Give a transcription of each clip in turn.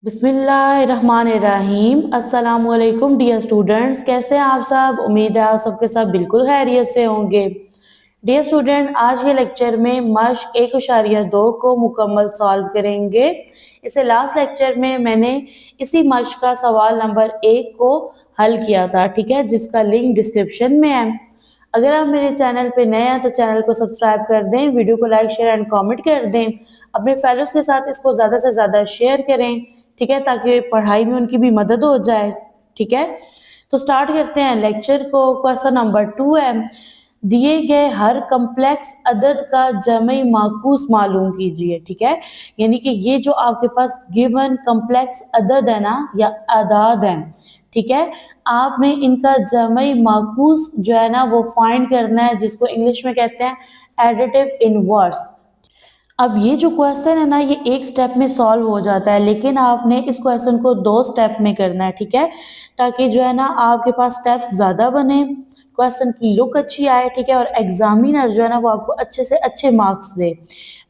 बिस्मिल्लाहिर्रहमानिर्रहीम। अस्सलामुअलैकुम dear students, कैसे हैं आप सब। उम्मीद है आप सबके सब बिल्कुल खैरियत से होंगे। डियर स्टूडेंट, आज के लेक्चर में मश्क 1.2 को मुकम्मल सॉल्व करेंगे। इसे लास्ट लेक्चर में मैंने इसी मश्क का सवाल नंबर 1 को हल किया था, ठीक है, जिसका लिंक डिस्क्रिप्शन में है। अगर आप मेरे चैनल पे नए हैं तो चैनल को सब्सक्राइब कर दें, वीडियो को लाइक शेयर एंड कमेंट कर दें, अपने फेलोज के साथ इसको ज़्यादा से ज़्यादा शेयर करें, ठीक है, ताकि पढ़ाई में उनकी भी मदद हो जाए। ठीक है, तो स्टार्ट करते हैं लेक्चर को। क्वेश्चन नंबर 2 है, दिए गए हर कम्प्लेक्स अदद का जमे माकूस मालूम कीजिए। ठीक है, यानी कि ये जो आपके पास गिवन कम्प्लेक्स अदद है ना, या अदाद है, ठीक है, आपने इनका जमे माकूस जो है ना वो फाइंड करना है, जिसको इंग्लिश में कहते हैं एडिटिव इनवर्स। अब ये जो क्वेश्चन है ना, ये एक स्टेप में सॉल्व हो जाता है, लेकिन आपने इस क्वेश्चन को 2 स्टेप में करना है, ठीक है, ताकि जो है ना आपके पास स्टेप्स ज़्यादा बने, क्वेश्चन की लुक अच्छी आए, ठीक है, और एग्जामिनर जो है ना वो आपको अच्छे से अच्छे मार्क्स दे,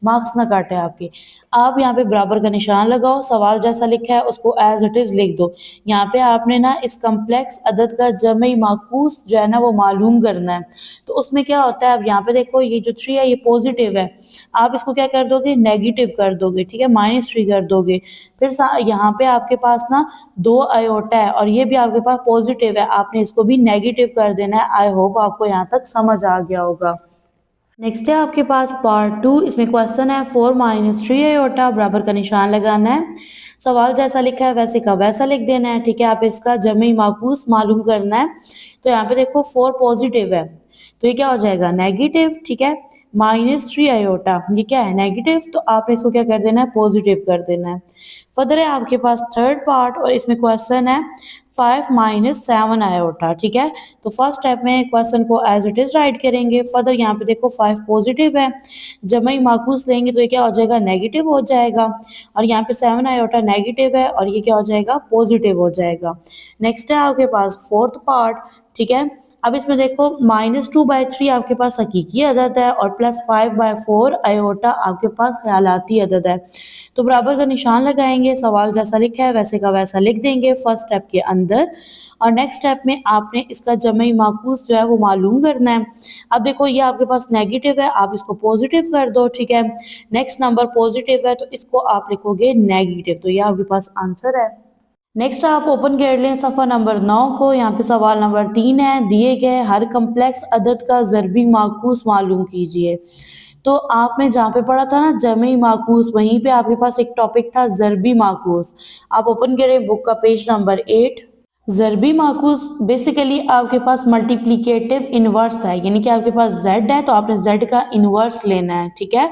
मार्क्स ना काटे आपके। आप यहाँ पे बराबर का निशान लगाओ, सवाल जैसा लिखा है उसको एज इट इज़ लिख दो। यहाँ पे आपने ना इस कम्प्लेक्स अदद का जमे माकूस जो है ना वो मालूम करना है। तो उसमें क्या होता है, अब यहाँ पे देखो ये जो 3 है ये पॉजिटिव है, आप इसको क्या कर दोगे, नेगेटिव कर दोगे, ठीक है, -3 कर दोगे। फिर यहाँ पे आपके पास ना 2 आयोटा है और ये भी आपके पास पॉजिटिव है, आपने इसको भी नेगेटिव कर देना है। आई होप आपको यहाँ तक समझ आ गया होगा। नेक्स्ट है आपके पास पार्ट 2, इसमें क्वेश्चन है 4 - 3 आयोटा, बराबर का निशान लगाना है, सवाल जैसा लिखा है वैसे का वैसा लिख देना है, ठीक है। आप इसका जमे माकूस मालूम करना है। तो यहाँ पे देखो 4 पॉजिटिव है, तो ये क्या हो जाएगा, नेगेटिव, ठीक है, -3 आयोटा, ये क्या है, नेगेटिव, तो आपने इसको क्या कर देना है, पॉजिटिव कर देना है। फर्दर है आपके पास थर्ड पार्ट और इसमें क्वेश्चन है 5 - 7 आयोटा, ठीक है। तो फर्स्ट स्टेप में क्वेश्चन को एज इट इज राइट करेंगे। फर्दर यहाँ पे देखो 5 पॉजिटिव है, जमा ही माकूस लेंगे तो ये क्या हो जाएगा, नेगेटिव हो जाएगा, और यहाँ पे 7 आयोटा नेगेटिव है और ये क्या हो जाएगा, पॉजिटिव हो जाएगा। नेक्स्ट है आपके पास फोर्थ पार्ट, ठीक है। अब इसमें देखो -2/3 आपके पास हकीकी अदद है और +5/4 आयोटा आपके पास ख्यालाती अदद है। तो बराबर का निशान लगाएंगे, सवाल जैसा लिखा है वैसे का वैसा लिख देंगे फर्स्ट स्टेप के अंदर, और नेक्स्ट स्टेप में आपने इसका जमे माकूस जो है वो मालूम करना है। अब देखो ये आपके पास नेगेटिव है, आप इसको पॉजिटिव कर दो, ठीक है। नेक्स्ट नंबर पॉजिटिव है तो इसको आप लिखोगे नेगेटिव, तो ये आपके पास आंसर है। नेक्स्ट आप ओपन कर लें सफ़ा नंबर 9 को। यहाँ पे सवाल नंबर 3 है, दिए गए हर कम्प्लेक्स अदद का ज़रबी माकूस मालूम कीजिए। तो आपने जहाँ पे पढ़ा था ना जमी माकूस, वहीं पे आपके पास एक टॉपिक था ज़रबी माकूस। आप ओपन करें बुक का पेज नंबर 8। ज़रबी माकूस बेसिकली आपके पास मल्टीप्लिकेटिव इनवर्स है, यानी कि आपके पास z है तो आपने z का इनवर्स लेना है, ठीक है।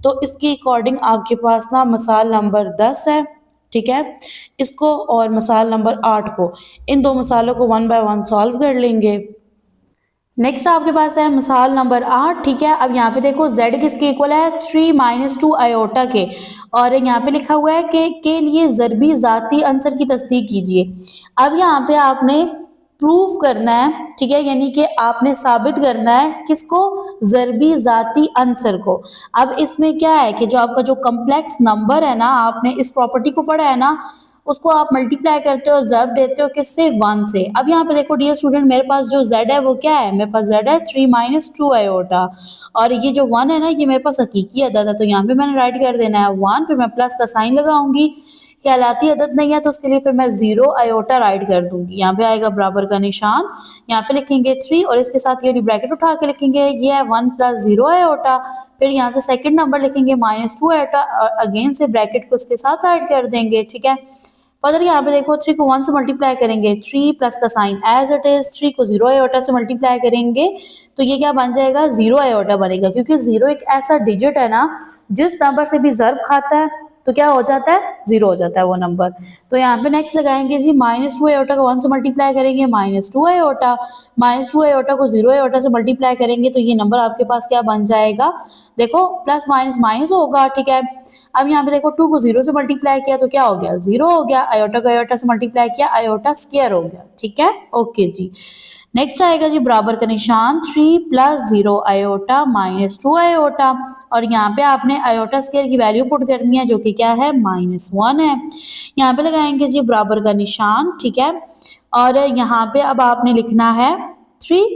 तो इसके अकॉर्डिंग आपके पास ना मसाल नंबर 10 है, ठीक है, इसको और मसाल नंबर 8 को, इन 2 मसालों को 1 बाय 1 सॉल्व कर लेंगे। नेक्स्ट आपके पास है मिसाल नंबर 8, ठीक है। अब यहाँ पे देखो z किसके इक्वल है, 3 - 2 आयोटा के, और यहाँ पे लिखा हुआ है कि के लिए ज़रबी ज़ाती अंसर की तस्दीक कीजिए। अब यहाँ पे आपने प्रूव करना है, ठीक है, यानी कि आपने साबित करना है किसको, ज़रबी ज़ाती अंसर को। अब इसमें क्या है कि जो आपका जो कम्प्लेक्स नंबर है ना, आपने इस प्रॉपर्टी को पढ़ा है ना, उसको आप मल्टीप्लाई करते हो, ज़रब देते हो किससे, 1 से। अब यहाँ पे देखो डियर स्टूडेंट, मेरे पास जो z है वो क्या है, मेरे पास z है 3 - 2 आयोटा, और ये जो 1 है ना ये मेरे पास हकीकी अदद है, तो यहाँ पे मैंने राइट कर देना है 1, फिर मैं प्लस का साइन लगाऊंगी। ख्यालाती अदद नहीं है तो उसके लिए फिर मैं 0 आयोटा राइट कर दूंगी। यहाँ पे आएगा बराबर का निशान, यहाँ पे लिखेंगे 3 और इसके साथ ये ब्रैकेट उठा के लिखेंगे ये है 1 + 0 आयोटा। फिर यहाँ से सेकंड नंबर लिखेंगे -2 आयोटा, अगेन से ब्रैकेट को इसके साथ राइट कर देंगे, ठीक है। फर्दर यहाँ पे देखो 3 को 1 से मल्टीप्लाई करेंगे, 3 प्लस का साइन एज इट इज, 3 को 0 आयोटा से मल्टीप्लाई करेंगे तो ये क्या बन जाएगा, 0 आयोटा बनेगा, क्योंकि 0 एक ऐसा डिजिट है ना जिस नंबर से भी ज़र्ब खाता है तो क्या हो जाता है, 0 हो जाता है वो नंबर। तो यहाँ पे नेक्स्ट लगाएंगे जी -2 आयोटा को 1 से मल्टीप्लाई करेंगे, -2 आयोटा, -2 आयोटा को 0 आयोटा से मल्टीप्लाई करेंगे तो ये नंबर आपके पास क्या बन जाएगा, देखो प्लस माइनस माइनस होगा, ठीक है। अब यहाँ पे देखो 2 को 0 से मल्टीप्लाई किया तो क्या हो गया, 0 हो गया, आयोटा को आयोटा से मल्टीप्लाई किया, आयोटा स्क्वायर हो गया, ठीक है, ओके जी। नेक्स्ट आएगा जी बराबर का निशान 3 प्लस 0 आयोटा माइनस 2 आयोटा, और यहाँ पे आपने आयोटा स्क्वायर की वैल्यू पुट करनी है जो कि क्या है -1 है। यहाँ पे लगाएंगे जी बराबर का निशान, ठीक है, और यहाँ पे अब आपने लिखना है 3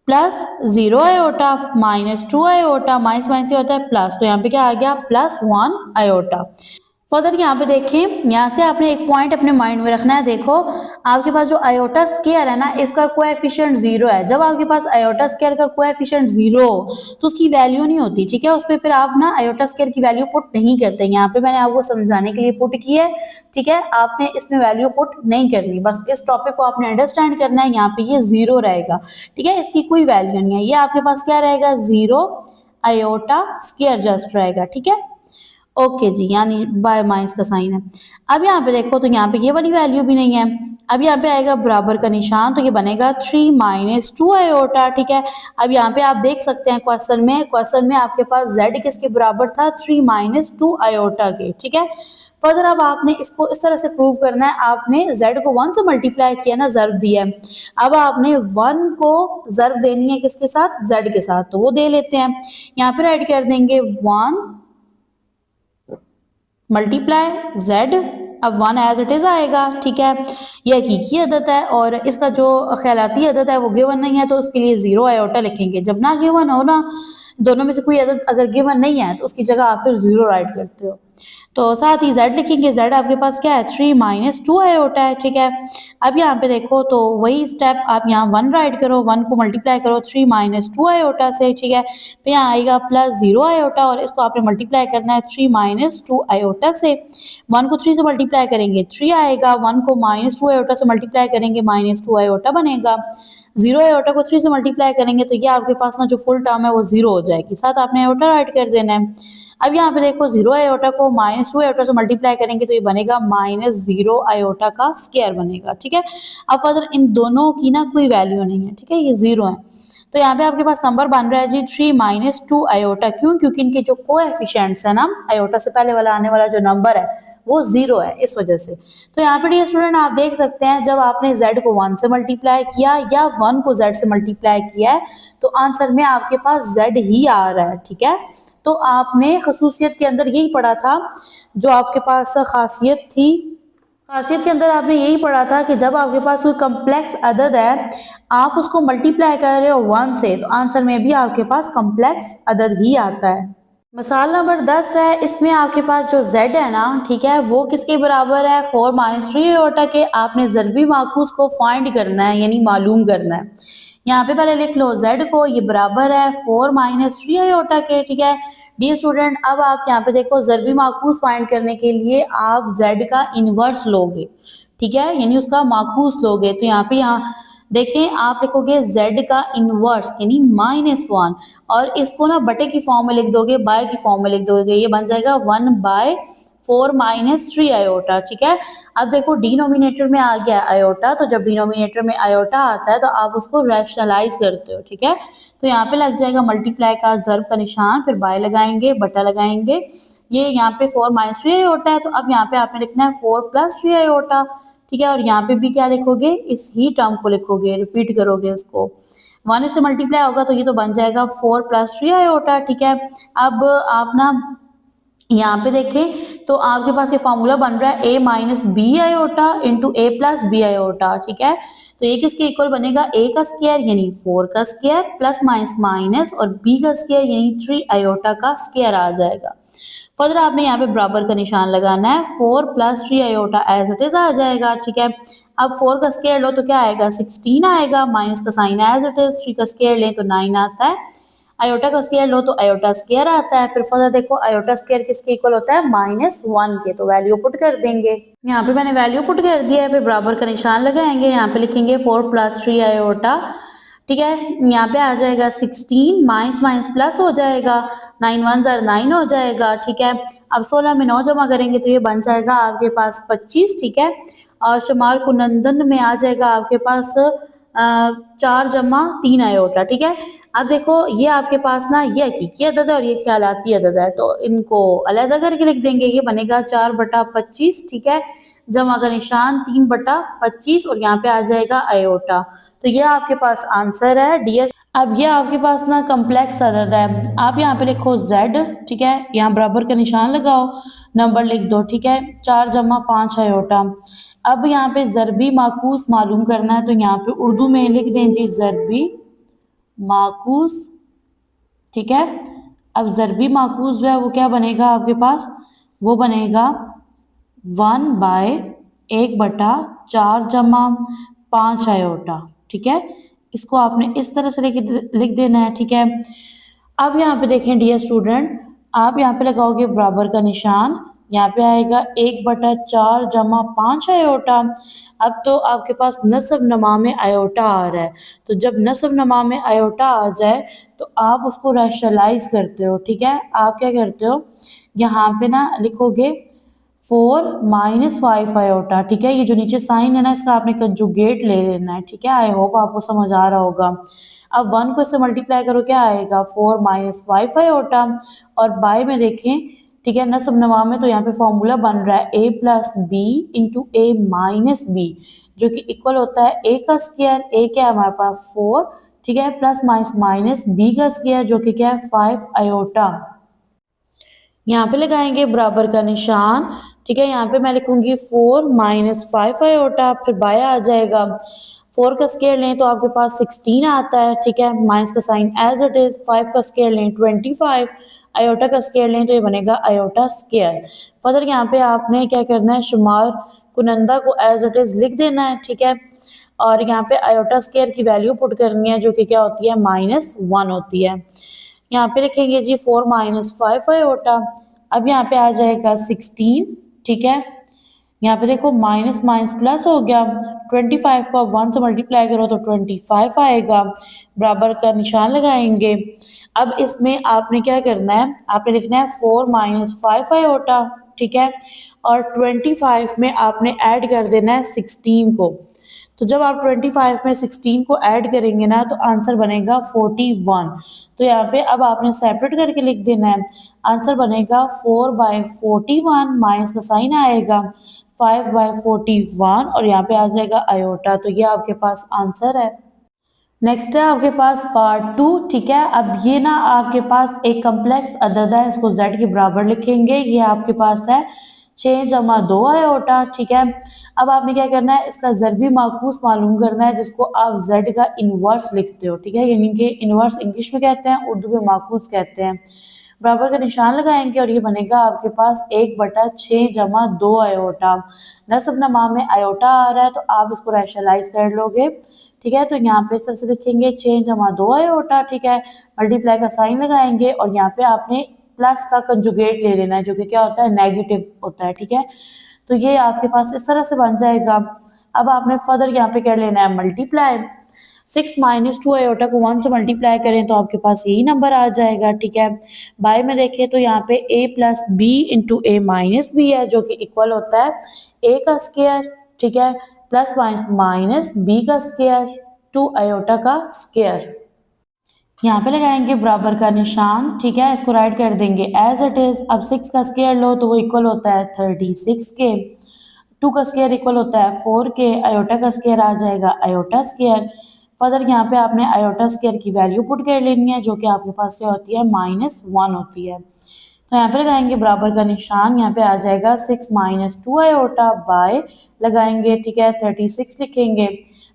plus 0 iota minus 2 iota, minus minus होता है प्लस, तो यहाँ पे क्या आ गया +1 आयोटा। फर्दर यहाँ पे देखें, यहाँ से आपने एक पॉइंट अपने माइंड में रखना है। देखो आपके पास जो आयोटा स्क्वायर है ना, इसका कोएफिशिएंट 0 है। जब आपके पास आयोटा स्क्वायर का कोएफिशिएंट 0 तो उसकी वैल्यू नहीं होती, ठीक है, उस पर फिर आप ना आयोटा स्क्वायर की वैल्यू पुट नहीं करते। यहाँ पे मैंने आपको समझाने के लिए पुट की है, ठीक है, आपने इसमें वैल्यू पुट नहीं करनी, बस इस टॉपिक को आपने अंडरस्टैंड करना है। यहाँ पे ये 0 रहेगा, ठीक है, इसकी कोई वैल्यू नहीं है, ये आपके पास क्या रहेगा 0 आयोटा स्क्वायर जस्ट रहेगा, ठीक है। ओके जी, यानी बाय माइनस का साइन है। अब यहाँ पे देखो तो यहाँ पे ये वाली वैल्यू भी नहीं है। अब यहाँ पे आएगा बराबर का निशान, तो ये बनेगा 3 माइनस 2 आयोटा, ठीक है। अब यहाँ पे आप देख सकते हैं क्वेश्चन में आपके पास z किसके बराबर था 3 माइनस 2 आयोटा के, ठीक है। फर्दर अब आपने इसको इस तरह से प्रूव करना है, आपने z को 1 से मल्टीप्लाई किया ना, ज़र्ब दिया है, अब आपने 1 को ज़र्ब देनी है किसके साथ z के साथ, तो वो दे लेते हैं। यहाँ पर ऐड कर देंगे 1 मल्टीप्लाई z, अब 1 एज इट इज आएगा, ठीक है। ये हकीकी अदद है और इसका जो ख्यालाती अदद है वो गिवन नहीं है, तो उसके लिए 0 आयोटा लिखेंगे। जब ना गिवन हो ना, दोनों में से कोई अदद अगर गिवन नहीं है तो उसकी जगह आप फिर 0 राइट करते हो। तो साथ ही z लिखेंगे, z आपके पास क्या है 3 माइनस 2 आयोटा है, ठीक है। अब यहाँ पे देखो तो वही स्टेप आप यहाँ 1 राइट करो, 1 को मल्टीप्लाई करो 3 माइनस 2 आयोटा से, ठीक है। फिर यहाँ आएगा +0 आयोटा और इसको आपने मल्टीप्लाई करना है 3 माइनस 2 आयोटा से। 1 को 3 से मल्टीप्लाई करेंगे 3 आएगा, 1 को -2 आयोटा से मल्टीप्लाई करेंगे -2 आयोटा बनेगा। 0 आयोटा को 3 से मल्टीप्लाई करेंगे तो ये आपके पास ना जो फुल टर्म है वो 0 हो जाएगी, साथ आपने आयोटा राइट कर देना है। अब यहाँ पे देखो 0 आयोटा को -2 आयोटा से मल्टीप्लाई करेंगे तो ये बनेगा -0 आयोटा का स्क्वायर बनेगा, ठीक है। अब फर्दर इन दोनों की ना कोई वैल्यू नहीं है, ठीक है, ये 0 है, तो यहाँ पे आपके पास नंबर बन रहा है जी 3 माइनस 2 आयोटा। क्यों? क्योंकि इनके जो कोएफिशिएंट्स है ना, आयोटा से पहले वाला आने वाला जो नंबर है वो 0 है, इस वजह से। तो यहाँ पे डियर स्टूडेंट आप देख सकते हैं, जब आपने z को 1 से मल्टीप्लाई किया या 1 को z से मल्टीप्लाई किया है तो आंसर में आपके पास z ही आ रहा है, ठीक है। तो आपने खसूसियत के अंदर यही पढ़ा था, जो आपके पास खासियत थी, खासियत के अंदर आपने यही पढ़ा था कि जब आपके पास कोई कम्प्लेक्स अदद है, आप उसको मल्टीप्लाई कर रहे हो 1 से, तो आंसर में भी आपके पास कम्प्लेक्स अदद ही आता है। मिसाल नंबर 10 है, इसमें आपके पास जो z है ना, ठीक है, वो किसके बराबर है 4 माइनस 3 आयोटा के। आपने ज़रबी माखूज को फाइंड करना है, यानी मालूम करना है। यहाँ पे पहले लिख लो z को, ये बराबर है 4 माइनस 3 आयोटा के, ठीक है। डियर स्टूडेंट अब आप यहाँ पे देखो ज़रबी माखूज फाइंड करने के लिए आप z का इनवर्स लोगे, ठीक है, यानी उसका माखूज लोगे। तो यहाँ देखें आप लिखोगे z का इनवर्स यानी -1 और इसको ना बटे की फॉर्म में लिख दोगे, बाय की फॉर्म में लिख दोगे, ये बन जाएगा 1/4 माइनस 3 आयोटा, ठीक है। अब देखो डिनोमिनेटर में आ गया आयोटा, तो जब डिनोमिनेटर में आयोटा आता है तो आप उसको रैशनलाइज करते हो, ठीक है। तो यहाँ पे लग जाएगा मल्टीप्लाई का ज़र्ब का निशान, फिर बाय लगाएंगे, बटा लगाएंगे, ये यहाँ पे 4 माइनस 3 आयोटा है, तो अब यहाँ पे आपने लिखना है 4 प्लस 3 आयोटा, ठीक है। और यहाँ पे भी क्या लिखोगे, इस ही टर्म को लिखोगे, रिपीट करोगे इसको, 1 से मल्टीप्लाई होगा तो ये तो बन जाएगा 4 प्लस 3 आयोटा, ठीक है। अब आप ना यहाँ पे देखें तो आपके पास ये फॉर्मूला बन रहा है a minus B iota into a plus B iota, ठीक है। तो ये किसके इक्वल बनेगा, a का स्क्वायर यानी 4 का स्क्वायर प्लस माइनस माइनस और b का स्क्वायर यानी 3 आयोटा का स्क्वायर आ जाएगा। फर्दर आपने यहाँ पे बराबर का निशान लगाना है, 4 plus 3 iota as it is आ जाएगा, ठीक है। अब 4 का स्क्वायर लो तो क्या आएगा 16 आएगा, माइनस का साइन एज इट इज, 3 का स्क्वायर लें तो 9 आता है, आयोटा का स्क्वायर लो तो आयोटा स्क्वायर आता है। फिर फर्दर देखो आयोटा स्क्वायर किसके इक्वल होता है -1 के, तो वैल्यू पुट कर देंगे। यहाँ पे मैंने वैल्यू पुट कर दिया है, फिर बराबर का निशान लगाएंगे, यहाँ पे लिखेंगे 4 प्लस 3 आयोटा, ठीक है। यहाँ पे आ जाएगा 16, माइनस माइनस प्लस हो जाएगा, 9 1 ज़र 9 हो जाएगा, ठीक है। अब 16 में 9 जमा करेंगे तो ये बन जाएगा आपके पास 25, ठीक है। और शुमार कुनंदन में आ जाएगा आपके पास 4 जमा 3 आयोटा, ठीक है। अब देखो ये आपके पास ना ये हकीकी अदद है और ये ख्यालाती अदद है, तो इनको अलग करके लिख देंगे। ये बनेगा 4/25, ठीक है, जमा का निशान 3/25 और यहाँ पे आ जाएगा आयोटा। तो ये आपके पास आंसर है डी। अब ये आपके पास ना कम्प्लेक्स अदद है, आप यहाँ पे लिखो z, ठीक है, यहाँ बराबर का निशान लगाओ, नंबर लिख दो, ठीक है, 4/5 आयोटा। अब यहाँ पे ज़रबी माकूस मालूम करना है, तो यहाँ पे उर्दू में लिख दें जी ज़रबी माकूस, ठीक है। अब ज़रबी माकूस जो है वो क्या बनेगा आपके पास, वो बनेगा 1/1/4 आयोटा, ठीक है। इसको आपने इस तरह से लिख देना है, ठीक है। अब यहाँ पे देखें डियर स्टूडेंट, आप यहाँ पे लगाओगे बराबर का निशान, यहाँ पे आएगा 1/4 जमा 5 आयोटा। अब तो आपके पास नस्ब नमा में आयोटा आ रहा है, तो जब नस्ब नमा में आयोटा आ जाए तो आप उसको रैशनलाइज करते हो, ठीक है। आप क्या करते हो, यहाँ पे ना लिखोगे 4 - 5 आयोटा, ठीक है। ये जो नीचे साइन है ना, इसका आपने कंजुगेट ले लेना है, ठीक है। आई होप आपको समझ आ रहा होगा। अब 1 को इससे मल्टीप्लाई करो, क्या आएगा 4 - 5 आयोटा, और बाय में देखें, ठीक है, नस्ब नवा में, तो यहाँ पे फॉर्मूला बन रहा है a+b इंटू a-b, जो कि इक्वल होता है a का स्क्वायर, a क्या है हमारे पास 4, ठीक है, प्लस माइनस b का स्क्वायर जो कि क्या है 5 आयोटा। यहाँ पे लगाएंगे बराबर का निशान, ठीक है। यहाँ पे मैं लिखूंगी 4 - 5 आयोटा, फिर बाय आ जाएगा, 4 का स्क्वायर लें तो आपके पास 16 आता है, ठीक है, माइनस का साइन एज इट इज, 5 का स्क्वायर लें 25, आयोटा का स्क्वायर लें तो ये बनेगा आयोटा स्क्वायर। फर्दर यहाँ पे आपने क्या करना है, शुमार कुनंदा को एज इट इज लिख देना है, ठीक है, और यहाँ पे आयोटा स्क्वायर की वैल्यू पुट करनी है जो कि क्या होती है -1 होती है। यहाँ पे लिखेंगे जी 4 - 5 आयोटा। अब यहाँ पे आ जाएगा 16, ठीक है। यहाँ पे देखो माइनस माइनस प्लस हो गया, 25 को 1 से मल्टीप्लाई करो तो 25 आएगा, बराबर का निशान लगाएंगे। अब इसमें आपने क्या करना है, आपने लिखना है 4 - 5 आयोटा, ठीक है, और 25 में आपने ऐड कर देना है 16 को। तो जब आप 25 में 16 को ऐड करेंगे ना, तो आंसर बनेगा 41। तो यहाँ पे अब आपने सेपरेट करके लिख देना है, आंसर बनेगा 4/41, माइनस का साइन आएगा 5/41 और यहाँ पे आ जाएगा आयोटा। तो ये आपके पास आंसर है। नेक्स्ट है आपके पास पार्ट 2, ठीक है। अब ये ना आपके पास एक कम्प्लेक्स अदद है, इसको z के बराबर लिखेंगे। ये आपके पास है 6/2 आयोटा, ठीक है। अब आपने क्या करना है, इसका ज़रबी माकूस मालूम करना है, जिसको आप z का इन्वर्स लिखते हो, ठीक है, यानी कि इन्वर्स इंग्लिश में कहते हैं, उर्दू में माकूस कहते हैं। बराबर का निशान लगाएंगे और ये बनेगा आपके पास 1/6/2 आयोटा। नस्ब नमा में आयोटा आ रहा है तो आप इसको रैशनलाइज कर लोगे, ठीक है। तो यहाँ पे इस तरह से लिखेंगे 6/2 आयोटा, ठीक है, मल्टीप्लाई का साइन लगाएंगे और यहाँ पे आपने प्लस का कंजुगेट ले लेना है जो कि क्या होता है नेगेटिव होता है, ठीक है। तो ये आपके पास इस तरह से बन जाएगा। अब आपने फर्दर यहाँ पे कर लेना है मल्टीप्लाई, 6 - 2 आयोटा को 1 से मल्टीप्लाई करें तो आपके पास यही नंबर आ जाएगा, ठीक है। बाय में देखें तो यहाँ पे a+b इंटू a-b है जो कि इक्वल होता है a का स्क्वायर, ठीक है, प्लस माइनस b का स्क्वायर 2 आयोटा का स्क्वायर। यहाँ पे लगाएंगे बराबर का निशान, ठीक है, इसको राइट कर देंगे एज इट इज। अब 6 का स्क्वायर लो तो वो इक्वल होता है 36 के, 2 का स्क्वायर इक्वल होता है 4 के, आयोटा का स्क्वायर आ जाएगा आयोटा स्क्वायर। फर्दर यहाँ पे आपने आयोटा स्क्वायर की वैल्यू पुट कर लेनी है जो कि आपके पास से होती है -1 होती है। तो यहाँ पे लगाएंगे बराबर का निशान, यहाँ पे आ जाएगा 6 - 2 आयोटा बाय लगाएंगे, ठीक है, 36 लिखेंगे,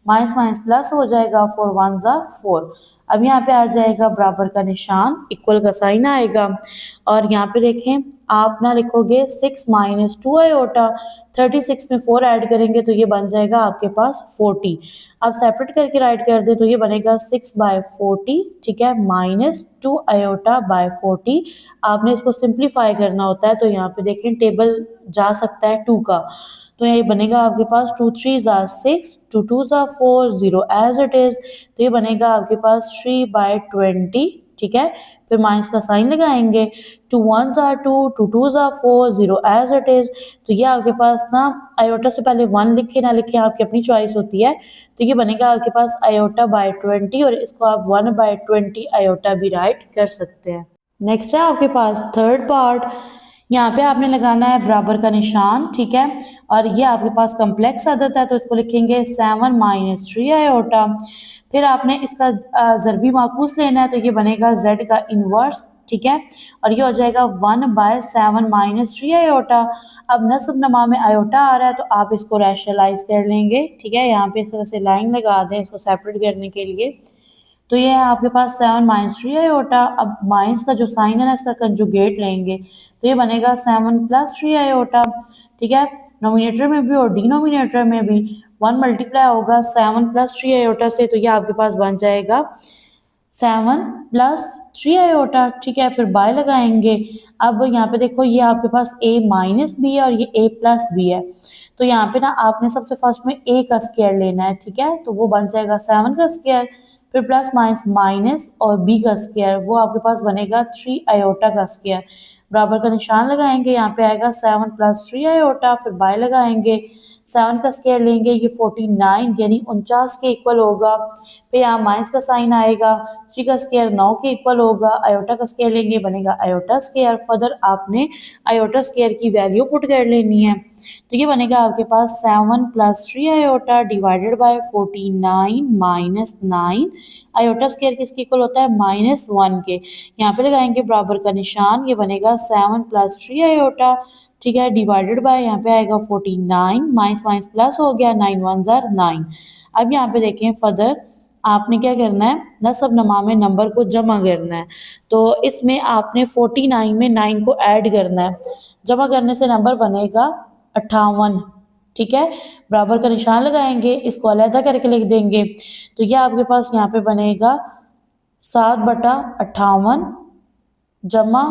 माइनस माइनस प्लस हो जाएगा, 4 1 ज़ा 4। अब यहाँ पे आ जाएगा बराबर का निशान, इक्वल का साइन आएगा और यहाँ पे देखें आप ना लिखोगे 6 - 2 आयोटा, 36 में 4 ऐड करेंगे तो ये बन जाएगा आपके पास 40। आप सेपरेट करके राइट कर दें तो ये बनेगा 6/40, ठीक है, -2 आयोटा बाय 40। आपने इसको सिंप्लीफाई करना होता है तो यहाँ पे देखें टेबल जा सकता है 2 का, तो ये बनेगा आपके पास 2 3 ज़ा 6, 2 2 ज़ा 4, 0 एज इट इज़, तो ये बनेगा आपके पास 3/20, ठीक है। फिर माइनस का साइन लगाएंगे, 2 1s are 2, 2 2s are 4, 0 as it is. तो ये आपके पास ना आयोटा से पहले 1 लिखे ना लिखे आपकी अपनी चॉइस होती है। तो ये बनेगा आपके पास आयोटा बाय 20 और इसको आप 1/20 आयोटा भी राइट कर सकते हैं। नेक्स्ट है आपके पास थर्ड पार्ट। यहाँ पे आपने लगाना है बराबर का निशान, ठीक है। और ये आपके पास कम्प्लेक्स आदत है तो इसको लिखेंगे 7 - 3 आयोटा। फिर आपने इसका ज़रबी माकूस लेना है तो ये बनेगा z का इन्वर्स, ठीक है। और ये हो जाएगा 1/7 - 3 आयोटा। अब नस्ब नमा में आयोटा आ रहा है तो आप इसको रैशनलाइज कर लेंगे, ठीक है। यहाँ पे इस तरह से लाइन लगा दें इसको सेपरेट करने के लिए। तो ये है आपके पास 7 - 3 आयोटा। अब माइनस का जो साइन है ना इसका कंजुगेट लेंगे तो ये बनेगा 7 + 3 आयोटा, ठीक है। नोमिनेटर में भी और डिनोमिनेटर में भी 1 मल्टीप्लाई होगा 7 + 3 आयोटा से, तो ये आपके पास बन जाएगा 7 + 3 आयोटा, ठीक है। फिर बाय लगाएंगे। अब यहाँ पे देखो ये आपके पास a - b है और ये a + b है। तो यहाँ पे ना आपने सबसे फर्स्ट में a का स्क्वायर लेना है, ठीक है। तो वो बन जाएगा 7 का स्क्वायर, फिर प्लस माइनस माइनस और b का स्क्वायर वो आपके पास बनेगा 3 आयोटा का स्क्वायर। बराबर का निशान लगाएंगे, यहाँ पे आएगा 7 + 3 आयोटा। फिर बाय लगाएंगे, 7 का स्क्वायर लेंगे ये 49 यानी 49 के इक्वल होगा। फिर यहाँ माइनस का साइन आएगा, 3 का स्क्वायर 9 के इक्वल होगा। आयोटा का स्क्वायर लेंगे बनेगा आयोटा स्क्वायर। फर्दर आपने आयोटा स्क्वायर की वैल्यू पुट कर लेनी है। तो ये बनेगा आपके पास 7 + 3 iota divided by 49 - 9 iota square किसके इक्वल होता है -1 के। यहाँ पे लगाएंगे बराबर का निशान, ये बनेगा 7 + 3 आयोटा, ठीक है, डिवाइडेड बाय यहाँ पे आएगा 49 माइनस माइनस प्लस हो गया 9 1 ज़ार 9। अब यहाँ पे देखें फर्दर आपने क्या करना है नस्ब नमा में नंबर को जमा करना है। तो इसमें आपने 49 में 9 को ऐड करना है, जमा करने से नंबर बनेगा 58, ठीक है। बराबर का निशान लगाएंगे, इसको अलहदा करके लिख देंगे। तो ये आपके पास यहाँ पे बनेगा 7/58 जमा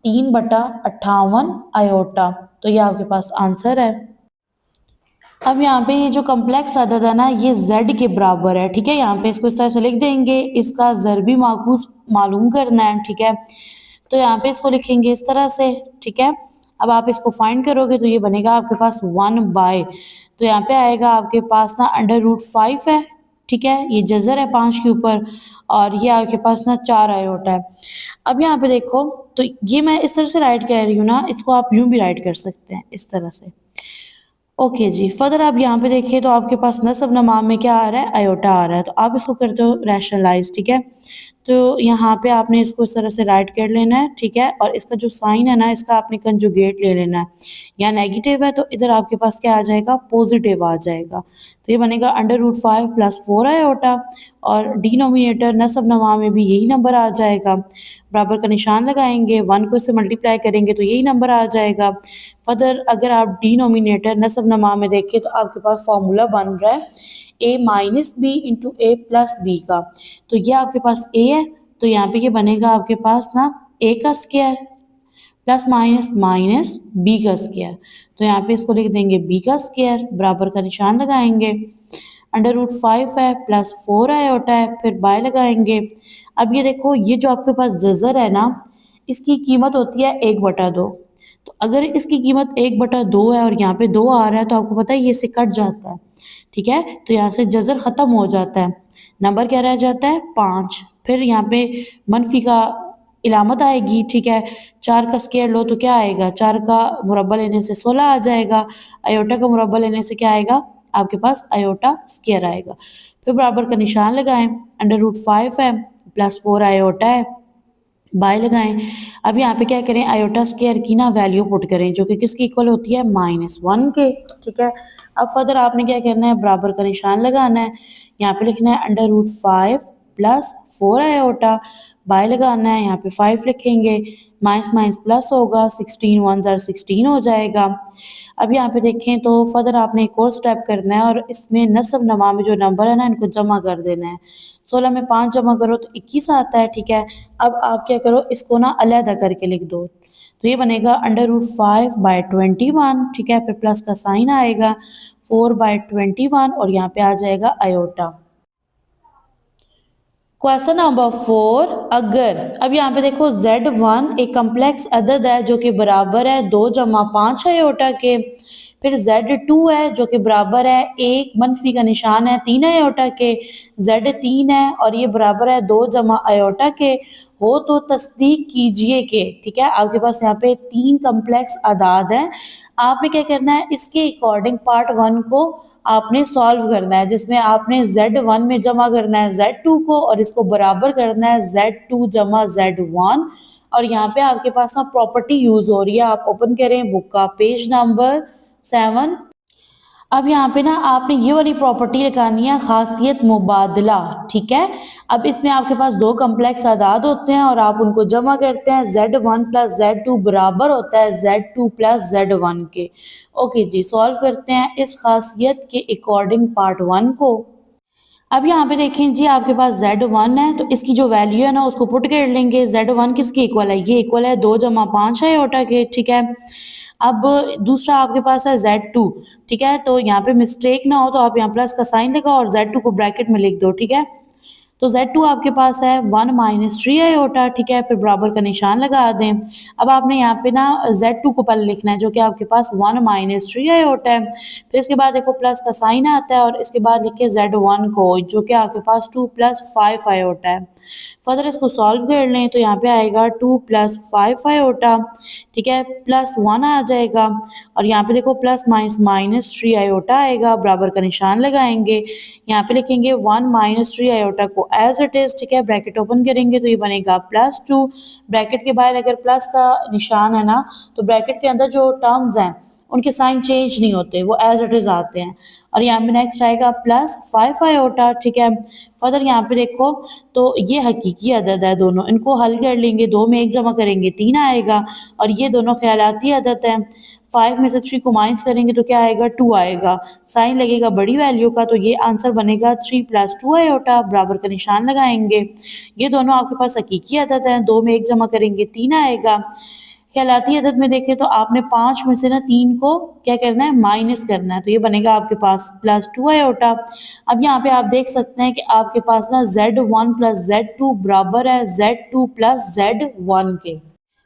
3/58 आयोटा। तो ये आपके पास आंसर है। अब यहाँ पे ये जो कम्प्लेक्स अदद है ना ये z के बराबर है, ठीक है। यहाँ पे इसको इस तरह से लिख देंगे, इसका ज़रबी माकूस मालूम करना है, ठीक है। तो यहाँ पे इसको लिखेंगे इस तरह से, ठीक है। अब आप इसको फाइंड करोगे तो ये बनेगा आपके पास 1/, तो यहाँ पे आएगा आपके पास ना √5 है, ठीक है। ये जज़र है 5 के ऊपर और ये आपके पास ना 4 आयोटा है। अब यहाँ पे देखो तो ये मैं इस तरह से राइट कर रही हूँ ना, इसको आप यूँ भी राइट कर सकते हैं इस तरह से। ओके जी, फर्दर आप यहाँ पे देखिए तो आपके पास नस्ब नमा में क्या आ रहा है आयोटा आ रहा है, तो आप इसको करते हो रैशनलाइज, ठीक है। तो यहाँ पे आपने इसको इस तरह से राइट कर लेना है, ठीक है। और इसका जो साइन है ना इसका आपने कंजुगेट ले लेना है। यहाँ नेगेटिव है तो इधर आपके पास क्या आ जाएगा पॉजिटिव आ जाएगा। तो ये बनेगा √5 + 4 आयोटा और डिनोमिनेटर नस्ब नमा में भी यही नंबर आ जाएगा। बराबर का निशान लगाएंगे, 1 को इससे मल्टीप्लाई करेंगे तो यही नंबर आ जाएगा। फर्दर अगर आप डिनोमिनेटर नस्ब नमा में देखें तो आपके पास फार्मूला बन रहा है a - b × a + b का। तो ये आपके पास a है तो यहाँ पे ये बनेगा आपके पास ना a का square plus minus minus b का स्क्वायर। तो यहाँ पे इसको लिख देंगे b का स्क्वायर, बराबर का निशान लगाएंगे, √5 है प्लस 4 आयोटा है, फिर बाय लगाएंगे। अब ये देखो ये जो आपके पास जज़र है ना इसकी कीमत होती है 1/2। तो अगर इसकी कीमत 1/2 है और यहाँ पे 2 आ रहा है तो आपको पता है ये से कट जाता है, ठीक है। तो यहाँ से जज़र ख़त्म हो जाता है, नंबर क्या रह जाता है 5। फिर यहाँ पे मनफी का इलामत आएगी, ठीक है। 4 का स्क्वायर लो तो क्या आएगा 4 का मुरब्बा लेने से 16 आ जाएगा। आयोटा का मुरब्बा लेने से क्या आएगा आपके पास आयोटा स्क्वायर आएगा। फिर बराबर का निशान लगाएं, √5 है प्लस 4 आयोटा है, बाय लगाएं। अब यहाँ पे क्या करें आयोटा स्क्वायर की ना वैल्यू पुट करें जो कि किसकी इक्वल होती है -1 के, ठीक है। अब फर्दर आपने क्या करना है बराबर का निशान लगाना है, यहाँ पे लिखना है √5 + 4 आयोटा, बाय लगाना है, यहाँ पे 5 लिखेंगे, माइनस माइनस प्लस होगा, 16 1 ज़ार 16 हो जाएगा। अब यहाँ पे देखें तो फर्दर आपने एक और स्टेप करना है और इसमें नस्ब नमा में जो नंबर है ना इनको जमा कर देना है। 16 में 5 जमा करो तो 21 आता है, ठीक है। अब आप क्या करो इसको ना अलहदा करके लिख दो, तो ये बनेगा √5/21, ठीक है। फिर प्लस का साइन आएगा 4/21 और यहाँ पे आ जाएगा आयोटा। क्वेश्चन नंबर 4, अगर अब यहाँ पे देखो Z1 एक कम्प्लेक्स अदद है जो कि बराबर है 2 जमा 5 आयोटा के। फिर Z2 है जो कि बराबर है 1 मनफी का निशान है 3 आयोटा के। Z3 है और ये बराबर है 2 जमा आयोटा के। हो तो तस्दीक कीजिए कि, ठीक है, आपके पास यहाँ पे 3 कम्प्लेक्स अदाद हैं। आपने क्या करना है, इसके अकॉर्डिंग पार्ट 1 को आपने सॉल्व करना है, जिसमें आपने Z1 में जमा करना है Z2 को और इसको बराबर करना है Z2 जमा Z1। और यहाँ पे आपके पास ना प्रॉपर्टी यूज हो रही है, आप ओपन करें बुक का पेज नंबर 7। अब यहाँ पे ना आपने ये वाली प्रॉपर्टी लगानी है, खासियत मुबादला, ठीक है। अब इसमें आपके पास दो कम्प्लेक्स आदाद होते हैं और आप उनको जमा करते हैं, Z1 प्लस Z2 बराबर होता है Z2 प्लस Z1 के। ओके जी, सॉल्व करते हैं इस खासियत के अकॉर्डिंग पार्ट 1 को। अब यहाँ पे देखें जी, आपके पास Z1 है तो इसकी जो वैल्यू है ना उसको पुट कर लेंगे। Z1 किसके इक्वल है, ये इक्वल है 2 जमा 5 आयोटा के, ठीक है। अब दूसरा आपके पास है Z2, ठीक है, तो यहाँ पे मिस्टेक ना हो तो आप यहाँ प्लस का साइन लगाओ और Z2 को ब्रैकेट में लिख दो, ठीक है। तो Z2 आपके पास है 1 माइनस 3 आयोटा, ठीक है, फिर बराबर का निशान लगा दें। अब आपने यहाँ पे ना Z2 को पहले लिखना है जो कि आपके पास 1 माइनस 3 आयोटा है। फिर इसके बाद देखो प्लस का साइन आता है और इसके बाद लिखिए Z1 को जो कि आपके पास 2 प्लस 5 आयोटा है। फर्दर इसको सॉल्व कर लें तो यहाँ पे आएगा 2 प्लस 5 आयोटा, ठीक है, प्लस 1 आ जाएगा और यहाँ पे देखो प्लस माइनस माइनस 3 आयोटा आएगा, बराबर का निशान लगाएंगे। यहाँ पे लिखेंगे 1 माइनस 3 आयोटा को एज इट इज, ठीक है, ब्रैकेट ओपन करेंगे तो ये बनेगा +2। ब्रैकेट के बाहर अगर प्लस का निशान है ना तो ब्रैकेट के अंदर जो टर्म्स हैं उनके साइन चेंज नहीं होते, वो एज इट इज आते हैं। और यहाँ पे नेक्स्ट आएगा +5 आयोटा, ठीक है। फर्दर यहाँ पे देखो तो ये हकीकी अदद है, दोनों इनको हल कर लेंगे, 2 में 1 जमा करेंगे 3 आएगा और ये दोनों ख्यालाती अदद हैं। 5 में से 3 को माइनस करेंगे तो क्या आएगा, 2 आएगा, साइन लगेगा बड़ी वैल्यू का तो ये आंसर बनेगा 3 + 2 आयोटा, बराबर का निशान लगाएंगे। ये दोनों आपके पास हकीकी अदद हैं, 2 में 1 जमा करेंगे 3 आएगा। ख्यालाती अदद में देखें तो आपने 5 में से ना 3 को क्या करना है, माइनस करना है, तो ये बनेगा आपके पास +2 आयोटा। अब यहाँ पे आप देख सकते हैं कि आपके पास ना Z1 प्लस Z2 बराबर है Z2 प्लस Z1 के।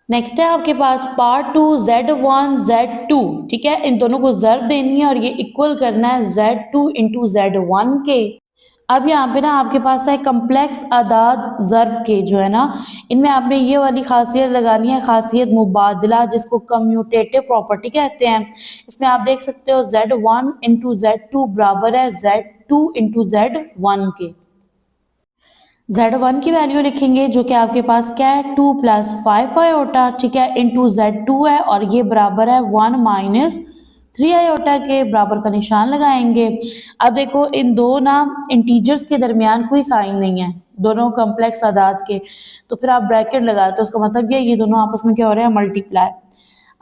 नेक्स्ट है आपके पास पार्ट 2, Z1 Z2, ठीक है, इन दोनों को ज़र्ब देनी है और ये इक्वल करना है Z2 इंटू Z1 के। अब यहाँ पे ना आपके पास है कम्प्लेक्स आदाद ज़र्ब के, जो है ना इनमें आपने ये वाली खासियत लगानी है, खासियत मुबादला, जिसको कम्यूटेटिव प्रॉपर्टी कहते हैं। इसमें आप देख सकते हो Z1 इंटू Z2 बराबर है Z2 इंटू Z1 के। Z1 की वैल्यू लिखेंगे जो कि आपके पास क्या है, 2 प्लस 5 आयोटा, ठीक है, इंटू Z2 है और ये बराबर है 1 माइनस 3 आयोटा के, बराबर का निशान लगाएंगे। अब देखो इन दो ना इंटीजर्स के दरमियान कोई साइन नहीं है, दोनों कम्प्लेक्स आदाद के, तो फिर आप ब्रैकेट लगाते हो, उसका मतलब ये दोनों आपस में क्या हो रहे हैं, मल्टीप्लाई।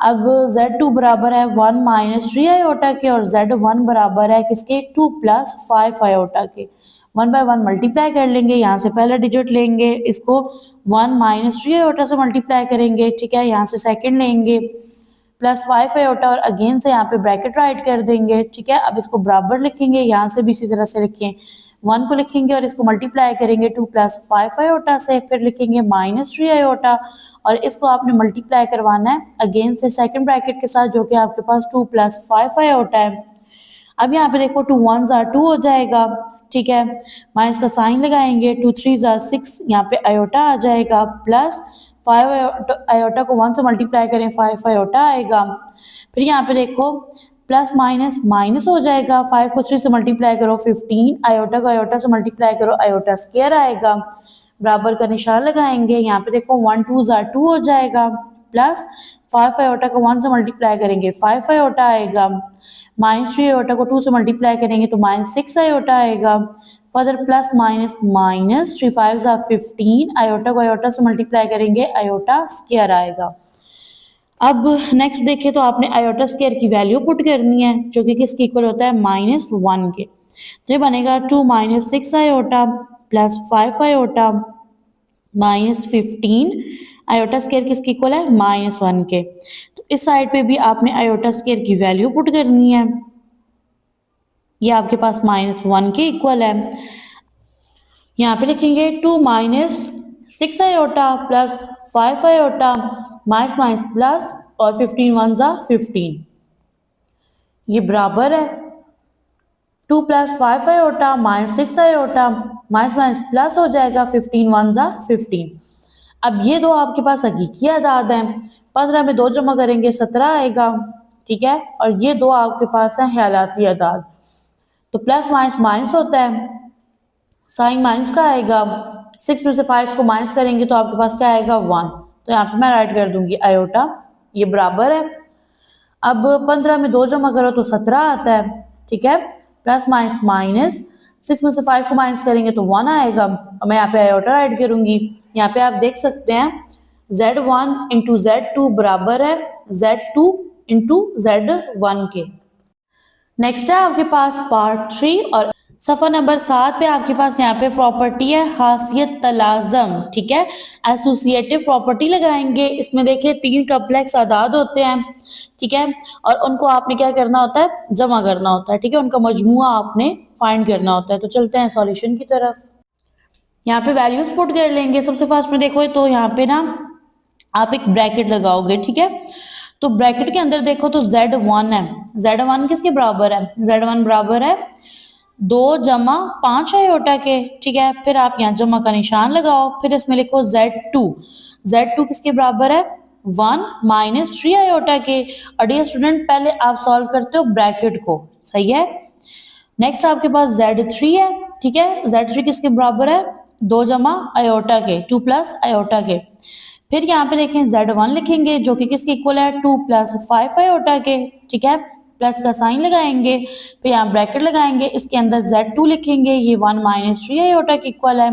अब Z2 बराबर है 1 माइनस 3 आयोटा के और Z1 बराबर है किसके, 2 प्लस 5 आयोटा के। 1 बाय 1 मल्टीप्लाई कर लेंगे, यहाँ से पहला डिजिट लेंगे, इसको 1 माइनस 3 आयोटा से मल्टीप्लाई करेंगे, ठीक है, यहाँ से सेकंड लेंगे प्लस 5 आयोटा और अगेन से यहाँ पे ब्रैकेट राइट कर देंगे, ठीक है। अब इसको बराबर लिखेंगे, यहाँ से भी इसी तरह से लिखें, 1 को लिखेंगे और इसको मल्टीप्लाई करेंगे 2 प्लस 5 आयोटा से, फिर लिखेंगे माइनस 3 आयोटा और इसको आपने मल्टीप्लाई करवाना है अगेन से सेकंड ब्रैकेट के साथ जो कि आपके पास 2 प्लस 5 आयोटा है। अब यहाँ पे देखो 2 1s are 2 हो जाएगा, ठीक है, माइनस का साइन लगाएंगे, 2 3s are 6, यहाँ पे आयोटा आ जाएगा, प्लस 5 आयोटा को 1 से मल्टीप्लाई करें 5 आयोटा आएगा। फिर यहाँ पे देखो प्लस माइनस माइनस हो जाएगा, 5 को 3 से मल्टीप्लाई करो 15, आयोटा को आयोटा से मल्टीप्लाई करो आयोटा स्क्वायर आएगा, बराबर का निशान लगाएंगे। यहाँ पे देखो 1 2s are 2 हो जाएगा, प्लस 5 आयोटा को 1 से मल्टीप्लाई करेंगे 5 आयोटा आएगा, माइनस 3 आयोटा को 2 से मल्टीप्लाई करेंगे तो माइनस 6 आयोटा आएगा। Further plus minus minus 3 5s are 15, iota को आयोटा से मल्टीप्लाई करेंगे आयोटा स्क्वायर आएगा। अब नेक्स्ट देखें तो आपने आयोटा स्क्वायर की वैल्यू पुट करनी है जो कि किसके इक्वल होता है, -1 के। तो ये बनेगा 2 minus 6 iota plus 5 iota minus 15, iota square किसके इक्वल है, -1 के। तो इस साइड पे भी आपने आयोटा स्क्वायर की वैल्यू पुट करनी है, ये आपके पास -1 के इक्वल है। यहाँ पे लिखेंगे 2 minus 6 iota plus 5 iota minus minus plus और 15 वन जा 15, ये बराबर है 2 plus 5 iota minus 6 iota minus minus plus हो जाएगा 15 वन जा 15। अब ये दो आपके पास हकीकी आदाद हैं, 15 में 2 जमा करेंगे 17 आएगा, ठीक है, और ये दो आपके पास हैं ख्यालाती आदाद। तो प्लस माइनस माइनस होता है, साइन माइनस का आएगा, 6 में से 5 को माइनस करेंगे तो आपके पास क्या आएगा 1, तो यहाँ पे मैं राइट कर दूंगी आयोटा, ये बराबर है। अब 15 में 2 जमा करो तो 17 आता है, ठीक है, प्लस माइनस माइनस 6 में से 5 को माइनस करेंगे तो 1 आएगा, और मैं यहाँ पे आयोटा राइट करूंगी। यहाँ पे आप देख सकते हैं Z1 इंटू Z2 बराबर है Z2 इंटू Z1 के। नेक्स्ट है आपके पास पार्ट 3 और सफ़ा नंबर 7 पे आपके पास यहाँ पे प्रॉपर्टी है खासियत तलाज़म, ठीक है, एसोसिएटिव प्रॉपर्टी लगाएंगे। इसमें देखिए 3 कम्प्लेक्स आदाद होते हैं, ठीक है, और उनको आपने क्या करना होता है, जमा करना होता है, ठीक है, उनका मजमुआ आपने फाइंड करना होता है। तो चलते हैं सॉल्यूशन की तरफ। यहाँ पे वैल्यूज पुट कर लेंगे। सबसे फर्स्ट में देखो तो यहाँ पे ना आप एक ब्रैकेट लगाओगे, ठीक है, तो ब्रैकेट के अंदर देखो तो Z1 है, Z1 किसके बराबर है, Z1 बराबर है 2 जमा 5 आयोटा के, ठीक है, फिर आप यहाँ जमा का निशान लगाओ, फिर इसमें लिखो Z2 किसके बराबर है 1 माइनस 3 आयोटा के। और डियर स्टूडेंट पहले आप सॉल्व करते हो ब्रैकेट को, सही है। नेक्स्ट आपके पास Z3 है, ठीक है, Z3 किसके बराबर है 2 जमा आयोटा के, 2 प्लस आयोटा के। फिर यहाँ पे देखें Z1 लिखेंगे जो कि किसके इक्वल है 2 प्लस 5 आयोटा के, ठीक है, प्लस का साइन लगाएंगे, फिर यहाँ ब्रैकेट लगाएंगे, इसके अंदर Z2 लिखेंगे, ये 1 माइनस 3 आयोटा के इक्वल है,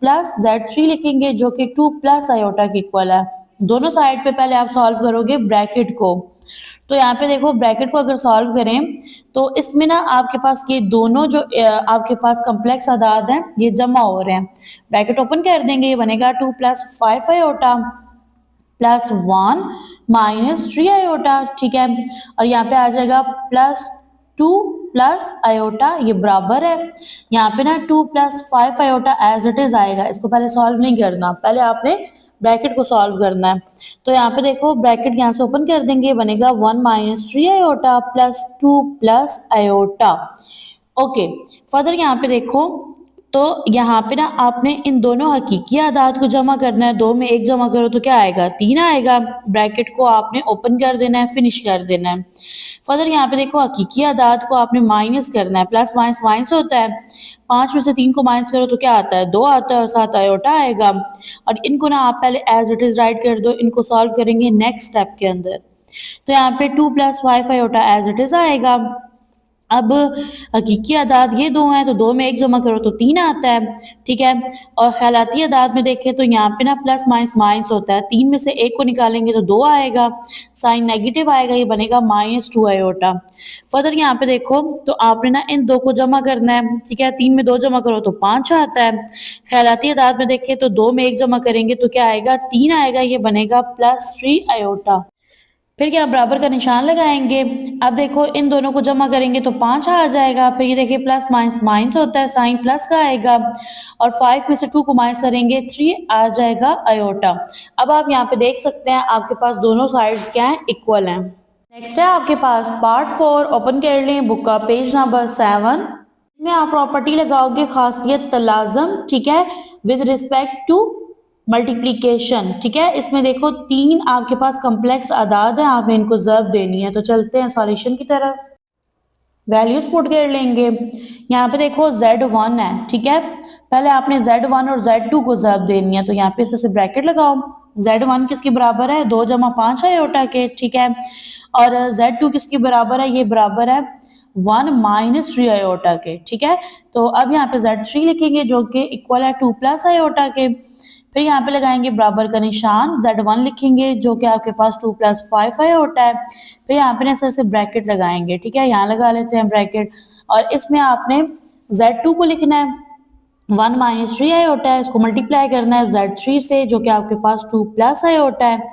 प्लस Z3 लिखेंगे जो कि 2 प्लस आयोटा के इक्वल है। दोनों साइड पे पहले आप सॉल्व करोगे ब्रैकेट को। तो यहाँ पे देखो ब्रैकेट को अगर सॉल्व करें तो इसमें ना आपके पास ये दोनों जो आपके पास कम्प्लेक्स आदाद हैं ये जमा हो रहे हैं। ब्रैकेट ओपन कर देंगे, ये बनेगा 2 plus 5 iota plus 1 minus 3 iota, ठीक है, और यहाँ पे आ जाएगा प्लस 2 प्लस आयोटा, ये बराबर है, यहाँ पे ना 2 plus 5 iota as it is आएगा, इसको पहले सॉल्व नहीं करना, पहले आपने ब्रैकेट को सॉल्व करना है। तो यहाँ पे देखो ब्रैकेट यहाँ से ओपन कर देंगे, बनेगा 1 minus 3 iota plus 2 plus iota. Okay, further यहाँ पे देखो तो यहाँ पे ना आपने इन दोनों हकीकी आदाद को जमा करना है, 2 में 1 जमा करो तो क्या आएगा 3 आएगा। ब्रैकेट को आपने ओपन कर देना है, फिनिश कर देना है। फर्दर यहाँ पे देखो हकीकी आदाद को आपने माइनस करना है, प्लस माइनस माइनस होता है, 5 में से 3 को माइनस करो तो क्या आता है 2 आता है और 7 आयोटा आएगा। और इनको ना आप पहले एज इट इज राइट कर दो, इनको सॉल्व करेंगे नेक्स्ट स्टेप के अंदर। तो यहाँ पे 2 plus 5 iota as it is आएगा। अब हकीकी आदाद ये 2 हैं तो 2 में 1 जमा करो तो 3 आता है, ठीक है, और ख्यालाती आदाद में देखें तो यहाँ पे ना प्लस माइनस माइनस होता है, 3 में से 1 को निकालेंगे तो 2 आएगा, साइन नेगेटिव आएगा, ये बनेगा माइनस 2 आयोटा। फर्दर यहाँ पे देखो तो आपने ना इन 2 को जमा करना है, ठीक है, 3 में 2 जमा करो तो 5 आता है। ख्यालाती आदाद में देखें तो 2 में 1 जमा करेंगे तो क्या आएगा 3 आएगा, ये बनेगा प्लस 3 आयोटा। फिर क्या बराबर का निशान लगाएंगे। अब देखो इन दोनों को जमा करेंगे तो 5 आ जाएगा, फिर ये देखिए प्लस माइनस माइनस होता है, साइन प्लस का आएगा, और 5 में से 2 को माइनस करेंगे 3 आ जाएगा आयोटा। अब आप यहाँ पे देख सकते हैं आपके पास दोनों साइड्स क्या हैं इक्वल हैं। नेक्स्ट है आपके पास पार्ट 4, ओपन कर लें बुक का पेज नंबर 7 में आप प्रॉपर्टी लगाओगे खासियत तलाज़म, ठीक है, विद रिस्पेक्ट टू मल्टीप्लीकेशन, ठीक है। इसमें देखो 3 आपके पास कम्प्लेक्स आदाद हैं, आपने इनको ज़र्ब देनी है। तो चलते हैं सॉल्यूशन की तरफ। वैल्यूज पुट कर लेंगे। यहाँ पे देखो Z1 है, ठीक है, पहले आपने Z1 और Z2 को ज़र्ब देनी है। तो यहाँ पे इससे ब्रैकेट लगाओ। Z1 किसके बराबर है 2 जमा 5 आयोटा के, ठीक है, और Z2 किसके बराबर है, ये बराबर है 1 माइनस 3 आयोटा के, ठीक है। तो अब यहाँ पे Z3 लिखेंगे जो कि इक्वल है 2 प्लस आयोटा के। फिर यहाँ पे लगाएंगे बराबर का निशान, Z1 लिखेंगे जो कि आपके पास 2 प्लस 5 होता है। फिर यहाँ पे ना से ब्रैकेट लगाएंगे, ठीक है, यहाँ लगा लेते हैं ब्रैकेट, और इसमें आपने Z2 को लिखना है 1 माइनस 3 होता है, इसको मल्टीप्लाई करना है Z3 से जो कि आपके पास 2 प्लस होता है।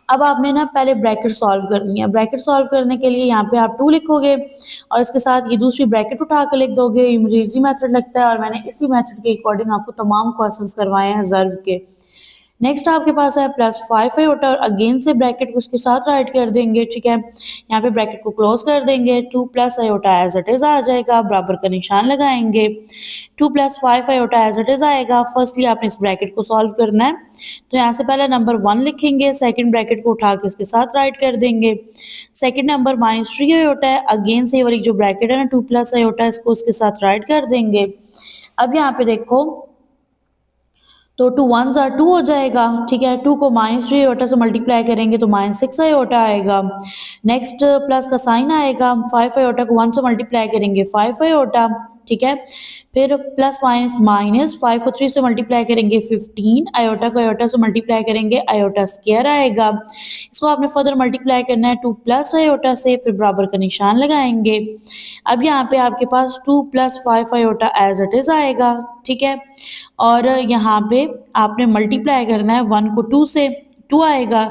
अब आपने ना पहले ब्रैकेट सॉल्व करनी है। ब्रैकेट सॉल्व करने के लिए यहाँ पे आप 2 लिखोगे और इसके साथ ये दूसरी ब्रैकेट उठा कर लिख दोगे। ये मुझे इजी मेथड लगता है और मैंने इसी मेथड के अकॉर्डिंग आपको तमाम क्वेश्चंस करवाए हैं ज़र्ब के। नेक्स्ट आपके पास है प्लस 5 आयोटा और अगेन से ब्रैकेट को उसके साथ राइट कर देंगे, ठीक है। यहाँ पे ब्रैकेट को क्लोज कर देंगे, 2 plus iota as it is आ जाएगा, बराबर का निशान लगाएंगे। 2 plus 5 iota as it is आएगा। फर्स्टली आपने इस ब्रैकेट को सॉल्व करना है, तो यहाँ से पहले नंबर 1 लिखेंगे, सेकंड ब्रैकेट को उठा के उसके साथ राइट कर देंगे। सेकंड नंबर -3 आयोटा है, अगेन से ये वाली जो ब्रैकेट है ना 2 प्लस आयोटा, इसको उसके साथ राइट कर देंगे। अब यहाँ पे देखो तो 2 1s are 2 हो जाएगा, ठीक है। 2 को -3 आयोटा से मल्टीप्लाई करेंगे तो -6 आयोटा आएगा। नेक्स्ट प्लस का साइन आएगा, 5 आयोटा को 1 से मल्टीप्लाई करेंगे 5 आयोटा, ठीक है। फिर प्लस माइनस माइनस 5 को 3 से मल्टीप्लाई करेंगे 15, आयोटा को आयोटा से मल्टीप्लाई करेंगे आयोटा स्क्वायर आएगा। इसको आपने फर्दर मल्टीप्लाई करना है 2 प्लस आयोटा से, फिर बराबर का निशान लगाएंगे। अब यहाँ पे आपके पास 2 plus 5 iota as it is आएगा, ठीक है। और यहाँ पे आपने मल्टीप्लाई करना है 1 को 2 से, 2 आएगा,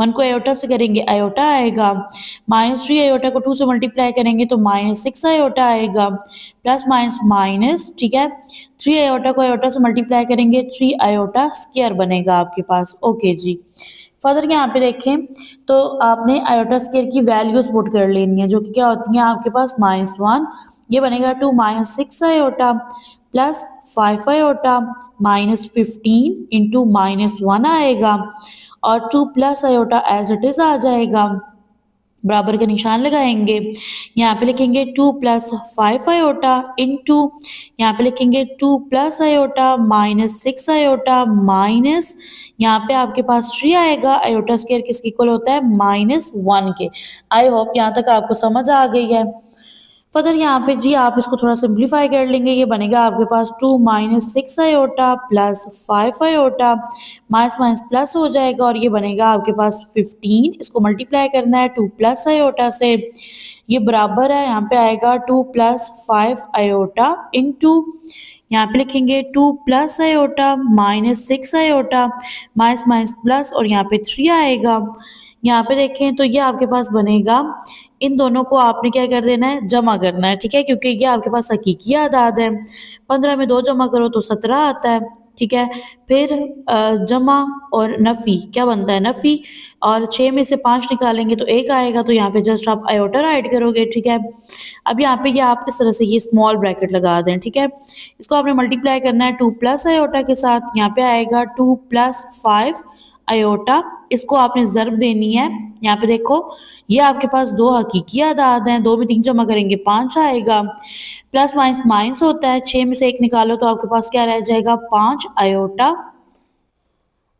1 को आयोटा से करेंगे आयोटा आएगा। -3 आयोटा को 2 से मल्टीप्लाई करेंगे तो -6 आयोटा आएगा। प्लस माइनस माइनस, ठीक है। 3 आयोटा को आयोटा से मल्टीप्लाई करेंगे 3 आयोटा स्क्वायर बनेगा आपके पास। ओके जी। फर्दर यहाँ पे देखें तो आपने आयोटा स्क्वायर की वैल्यूज पुट कर लेनी है, जो कि क्या होती है आपके पास -1, ये बनेगा 2 -6 आयोटा प्लस 5 आयोटा -15 इंटू -1 आएगा और 2 plus iota as it is आ जाएगा, बराबर का निशान लगाएंगे। यहाँ पे लिखेंगे 2 प्लस 5 आयोटा इंटू, यहाँ पे लिखेंगे 2 प्लस आयोटा -6 आयोटा माइनस, यहाँ पे आपके पास 3 आएगा। आयोटा स्क्वायर किसके इक्वल होता है -1 के। आई होप यहाँ तक आपको समझ आ गई है। फर्दर यहाँ पे जी आप इसको थोड़ा सिंप्लीफाई कर लेंगे, ये बनेगा आपके पास 2 -6 iota plus 5 iota, minus minus plus हो जाएगा और ये बनेगा आपके पास 15। इसको मल्टीप्लाई करना है 2 प्लस आयोटा से, ये बराबर है, यहाँ पे आएगा 2 प्लस 5 आयोटा इंटू, यहाँ पे लिखेंगे 2 plus iota -6 iota, minus minus plus और यहाँ पे 3 आएगा। यहाँ पे देखें तो ये आपके पास बनेगा, इन दोनों को आपने क्या कर देना है, जमा करना है, ठीक है, क्योंकि ये आपके पास हकीकी आदाद है। 15 में 2 जमा करो तो 17 आता है, ठीक है। फिर जमा और नफ़ी क्या बनता है, नफ़ी, और 6 में से 5 निकालेंगे तो 1 आएगा, तो यहाँ पे जस्ट आप आयोटा राइट करोगे, ठीक है। अब यहाँ पे ये आप इस तरह से ये स्मॉल ब्रैकेट लगा दें, ठीक है। इसको आपने मल्टीप्लाई करना है 2 प्लस आयोटा के साथ, यहाँ पे आएगा 2 प्लस 5 आयोटा, इसको आपने ज़र्ब देनी है। यहाँ पे देखो ये आपके पास 2 हकीकी आदाद हैं, 2 में 3 जमा करेंगे 5 आएगा। प्लस माइनस माइनस होता है, 6 में से 1 निकालो तो आपके पास क्या रह जाएगा, 5 आयोटा।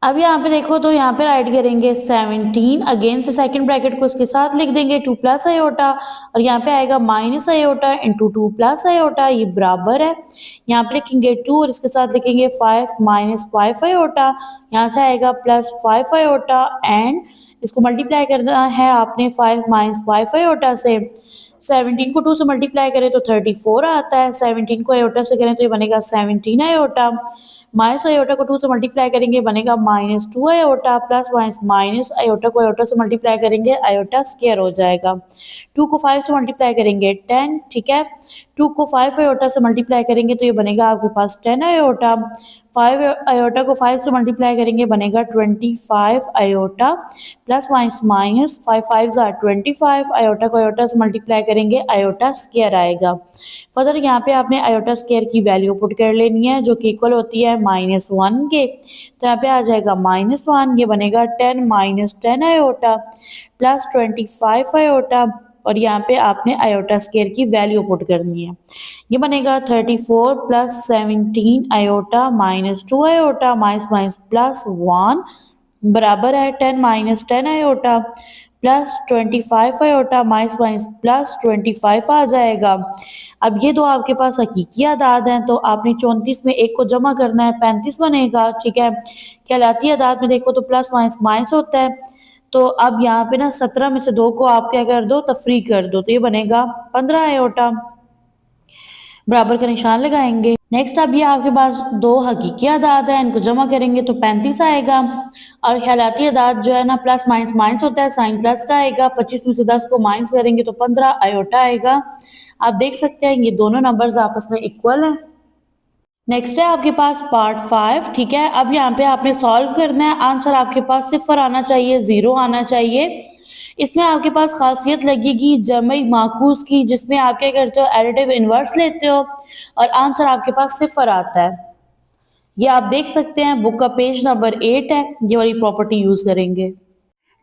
अब यहाँ पे देखो तो यहाँ पे राइट करेंगे 17, अगेन से सेकंड ब्रैकेट को इसके साथ लिख देंगे 2 प्लस आयोटा और यहाँ पे आएगा minus iota into 2 plus iota, ये बराबर है। यहाँ पे लिखेंगे 2 और इसके साथ लिखेंगे 5 माइनस 5 आयोटा, यहाँ से आएगा प्लस 5 आयोटा एंड इसको मल्टीप्लाई करना है आपने 5 माइनस 5 आयोटा से। 17 को 2 से मल्टीप्लाई करें तो 34 आता है, 17 को आयोटा से करें तो ये बनेगा 17 आयोटा, माइनस आयोटा को 2 से मल्टीप्लाई करेंगे बनेगा -2 iota, plus minus minus iota को आयोटा से मल्टीप्लाई करेंगे आयोटा स्क्वायर हो जाएगा। 2 को 5 से मल्टीप्लाई करेंगे 10, ठीक है। 2 को 5 आयोटा से मल्टीप्लाई करेंगे तो ये बनेगा आपके पास 10 आयोटा, 5 आयोटा को 5 से मल्टीप्लाई करेंगे बनेगा 25 iota, plus minus minus 5 5 are 25, iota को आयोटा से मल्टीप्लाई करेंगे आयोटा स्क्वायर आएगा। फर्दर यहाँ पे आपने आयोटा स्क्वायर की वैल्यू पुट कर लेनी है, जो कि इक्वल होती है -1 के, तो यहाँ पे आ जाएगा -1, ये बनेगा 10 माइनस 10 आयोटा प्लस 25 आयोटा और यहाँ पे आपने आयोटा स्क्वायर की वैल्यू पुट करनी है, ये बनेगा 34 plus 17 iota -2 iota minus minus plus 1 बराबर है 10 minus 10 iota plus 25 iota minus minus plus 25 आ जाएगा। अब ये दो आपके पास हकीकी आदाद हैं, तो आपने 34 में 1 को जमा करना है 35 बनेगा, ठीक है। कहलाती आदाद में देखो तो प्लस माइनस माइनस होता है, तो अब यहाँ पे ना 17 में से 2 को आप क्या कर दो, तफरीक कर दो, तो ये बनेगा 15 आयोटा। बराबर का निशान लगाएंगे। नेक्स्ट अब ये आपके पास दो हकीकी अदाद है, इनको जमा करेंगे तो 35 आएगा। और ख्यालाती अदाद जो है ना प्लस माइनस माइनस होता है, साइन प्लस का आएगा। 25 में से 10 को माइनस करेंगे तो 15 आयोटा आएगा। आप देख सकते हैं ये दोनों नंबर्स आपस में इक्वल हैं। नेक्स्ट है आपके पास पार्ट 5, ठीक है। अब यहाँ पे आपने सॉल्व करना है, आंसर आपके पास सिफर आना चाहिए, 0 आना चाहिए। इसमें आपके पास खासियत लगेगी जमई माकूस की, जिसमें आप क्या करते हो एडिटिव इनवर्स लेते हो और आंसर आपके पास सिफर आता है। ये आप देख सकते हैं, बुक का पेज नंबर 8 है, ये वाली प्रॉपर्टी यूज करेंगे।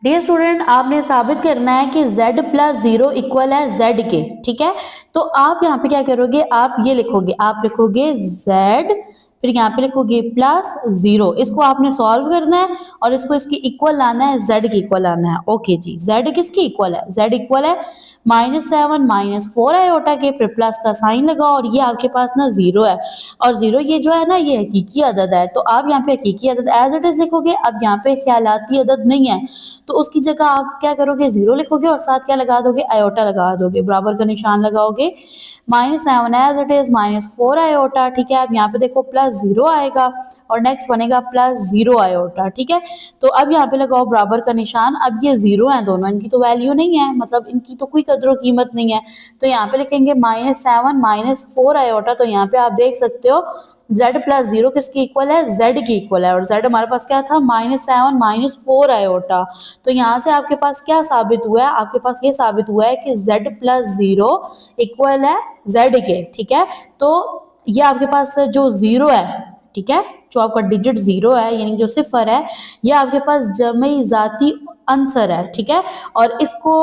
डियर स्टूडेंट, आपने साबित करना है कि z प्लस 0 इक्वल है z के, ठीक है। तो आप यहाँ पे क्या करोगे, आप ये लिखोगे, आप लिखोगे z, फिर यहाँ पे लिखोगे प्लस 0। इसको आपने सॉल्व करना है और इसको इसकी इक्वल लाना है, z की इक्वल लाना है। ओके जी, z किसकी इक्वल है, z इक्वल है -7 -4 आयोटा के, फिर प्लस का साइन लगाओ और ये आपके पास ना 0 है। और 0 ये जो है ना ये हकीकी अदद है, तो आप यहाँ पे हकीकी अदद एज इट इज लिखोगे। अब यहाँ पे ख्यालाती अदद नहीं है तो उसकी जगह आप क्या करोगे, 0 लिखोगे और साथ क्या लगा दोगे, आयोटा लगा दोगे, बराबर का निशान लगाओगे। -7 एज इट इज -4 आयोटा, ठीक है। अब यहाँ पे देखो प्लस 0 आएगा और नेक्स्ट बनेगा प्लस 0 आयोटा, ठीक है। तो अब यहाँ पे लगाओ बराबर का निशान। अब ये 0 है दोनों, इनकी तो वैल्यू नहीं है, मतलब इनकी तो कोई कदर कीमत नहीं है, तो यहाँ पे लिखेंगे -7 -4 आयोटा। तो यहाँ पे आप देख सकते हो z प्लस 0 किसकी इक्वल है, z की इक्वल है। और z हमारे पास क्या था, -7 -4 आयोटा। तो यहाँ से आपके पास क्या साबित हुआ है, आपके पास ये साबित हुआ है कि z प्लस 0 इक्वल है z के, ठीक है। तो ये आपके पास जो 0 है, ठीक है, जो आपका डिजिट 0 है यानी जो सिफर है, ये आपके पास जमई जाती आंसर है, ठीक है। और इसको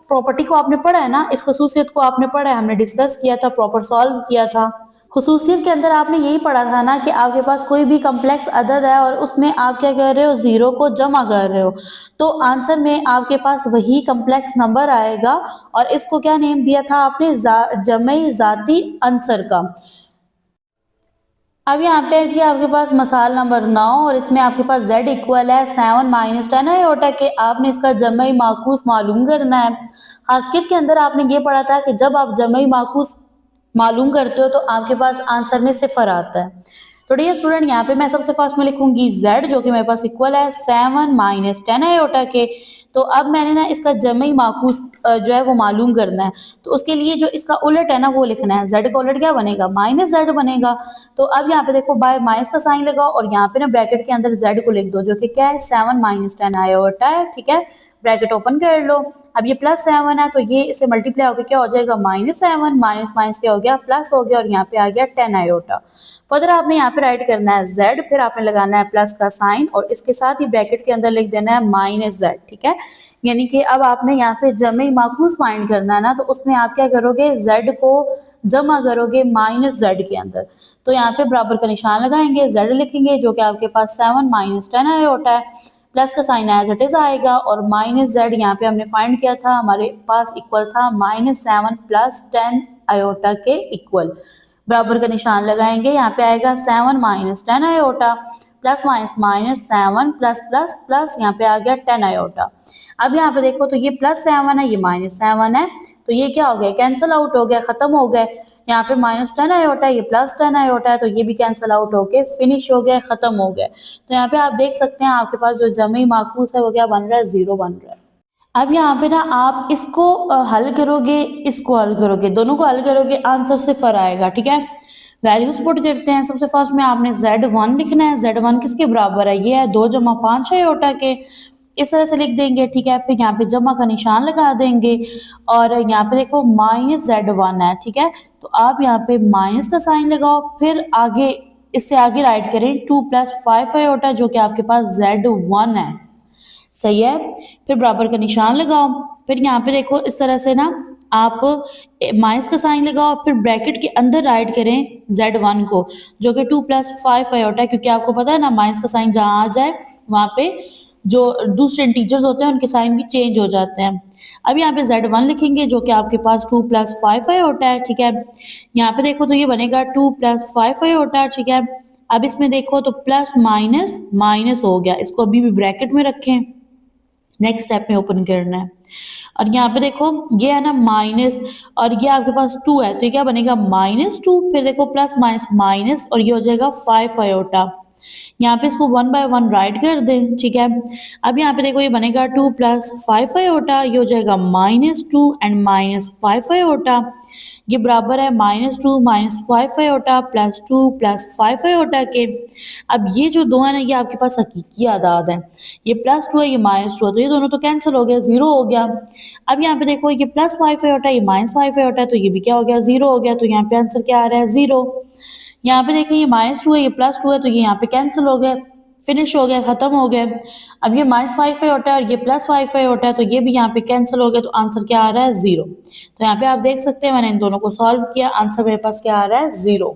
प्रॉपर्टी को आपने पढ़ा है ना, इस खसूसियत को आपने पढ़ा है, हमने डिस्कस किया था, प्रॉपर सॉल्व किया था। खसूसियत के अंदर आपने यही पढ़ा था ना कि आपके पास कोई भी कम्प्लेक्स अदद है और उसमें आप क्या कर रहे हो, 0 को जमा कर रहे हो, तो आंसर में आपके पास वही कम्प्लेक्स नंबर आएगा। और इसको क्या नेम दिया था आपने, जमई जाती आंसर का। अब यहाँ पे जी आपके पास मसाल नंबर 9 और इसमें आपके पास z इक्वल है 7 -10 आयोटा के। आपने इसका जमई माकूस मालूम करना है। खासियत के अंदर आपने ये पढ़ा था कि जब आप जमई माकूस मालूम करते हो तो आपके पास आंसर में सिफर आता है। तो डियर स्टूडेंट, यहाँ पे मैं सबसे फर्स्ट में लिखूंगी z, जो कि मेरे पास इक्वल है 7 -10 आयोटा के। तो अब मैंने ना इसका जमई माकूस जो है वो मालूम करना है, तो उसके लिए जो इसका उलट है ना वो लिखना है। z का उलट क्या बनेगा, -z बनेगा। तो अब यहाँ पे देखो बाय माइनस का साइन लगाओ और यहाँ पे ना ब्रैकेट के अंदर z को लिख दो, जो कि क्या है 7 -10 आयोटा है, ठीक है। ब्रैकेट ओपन कर लो। अब ये +7 है तो ये इससे मल्टीप्लाई होकर क्या हो जाएगा, -7 माइनस माइनस क्या हो गया, प्लस हो गया और यहाँ पे आ गया 10 आयोटा। फर्दर आपने यहाँ पे राइट करना है z, फिर आपने लगाना है प्लस का साइन और इसके साथ ही ब्रैकेट के अंदर लिख देना है -z, ठीक है। यानी कि अब आपने यहाँ पे जमे माकूस फाइंड करना है ना, तो उसमें आप क्या करोगे, z को जमा करोगे -z के अंदर। तो यहाँ पे बराबर का निशान लगाएंगे, z लिखेंगे जो कि आपके पास 7 -10 आयोटा है, प्लस का साइन एज इट इज आएगा और -z यहाँ पे हमने फाइंड किया था, हमारे पास इक्वल था -7 + 10 आयोटा के इक्वल। बराबर का निशान लगाएंगे, यहाँ पे आएगा 7 -10 iota plus minus minus 7 plus plus plus यहाँ पे आ गया 10 आयोटा। अब यहाँ पे देखो तो ये +7 है, ये -7 है, तो ये क्या हो गया, कैंसिल आउट हो गया, खत्म हो गए। यहाँ पे -10 आयोटा है, ये +10 आयोटा है, तो ये भी कैंसिल आउट हो के फिनिश हो गए, खत्म हो गए। तो यहाँ पे आप देख सकते हैं आपके पास जो जमी माकूस है वो क्या बन रहा है, 0 बन रहा है। अब यहाँ पे ना आप इसको हल करोगे, इसको हल करोगे, दोनों को हल करोगे, आंसर सिफर आएगा, ठीक है। वैल्यूज पुट करते हैं। सबसे फर्स्ट में आपने Z1 लिखना है। Z1 किसके बराबर है, ये है 2 + 5 आयोटा के, इस तरह से लिख देंगे, ठीक है। फिर यहाँ पे जमा का निशान लगा देंगे और यहाँ पे देखो -Z1 है, ठीक है। तो आप यहाँ पे माइनस का साइन लगाओ, फिर आगे इससे आगे राइट करें 2 + 5 आयोटा, जो कि आपके पास Z1 है, सही है। फिर बराबर का निशान लगाओ, फिर यहाँ पे देखो इस तरह से ना आप माइनस का साइन लगाओ, फिर ब्रैकेट के अंदर राइट करें Z1 को, जो कि 2 + 5 आयोटा है, क्योंकि आपको पता है ना माइनस का साइन जहाँ आ जाए वहाँ पे जो दूसरे इंटीजर्स होते हैं उनके साइन भी चेंज हो जाते हैं। अब यहाँ पे Z1 लिखेंगे जो कि आपके पास 2 + 5 आयोटा है, ठीक है। यहाँ पे देखो तो ये बनेगा 2 + 5 आयोटा, ठीक है। अब इसमें देखो तो प्लस माइनस माइनस हो गया, इसको अभी भी ब्रैकेट में रखें। नेक्स्ट स्टेप में ओपन करना है। और यहाँ पे देखो ये है ना माइनस, और ये आपके पास 2 है तो ये क्या बनेगा -2, फिर देखो प्लस माइनस माइनस, और ये हो जाएगा 5 आयोटा। यहाँ पे इसको 1 बाय 1 राइट कर दें, ठीक है। अब यहाँ पे देखो ये बनेगा 2 प्लस 5 आयोटा, ये हो जाएगा -2 एंड -5 आयोटा। ये बराबर है -2 -5 आयोटा प्लस 2 प्लस 5 आयोटा के। अब ये जो दो है ना ये आपके पास हकीकी आदाद है, ये +2 है ये -2 है, तो ये दोनों तो कैंसिल हो गया, 0 हो गया। अब यहाँ पे देखो ये +5 आयोटा ये -5 आयोटा, तो ये भी क्या हो गया, 0 हो गया। तो यहाँ पे आंसर क्या आ रहा है, 0। यहाँ पे देखिए ये -2 है ये +2 है, तो ये यहाँ पे कैंसिल हो गए, फिनिश हो गया, खत्म हो गए। अब ये -5 होता है और ये +5 होता है, तो ये भी यहाँ पे कैंसिल हो गया, तो आंसर क्या आ रहा है, 0। तो यहाँ पे आप देख सकते हैं मैंने इन दोनों को सॉल्व किया, आंसर मेरे पास क्या आ रहा है, 0।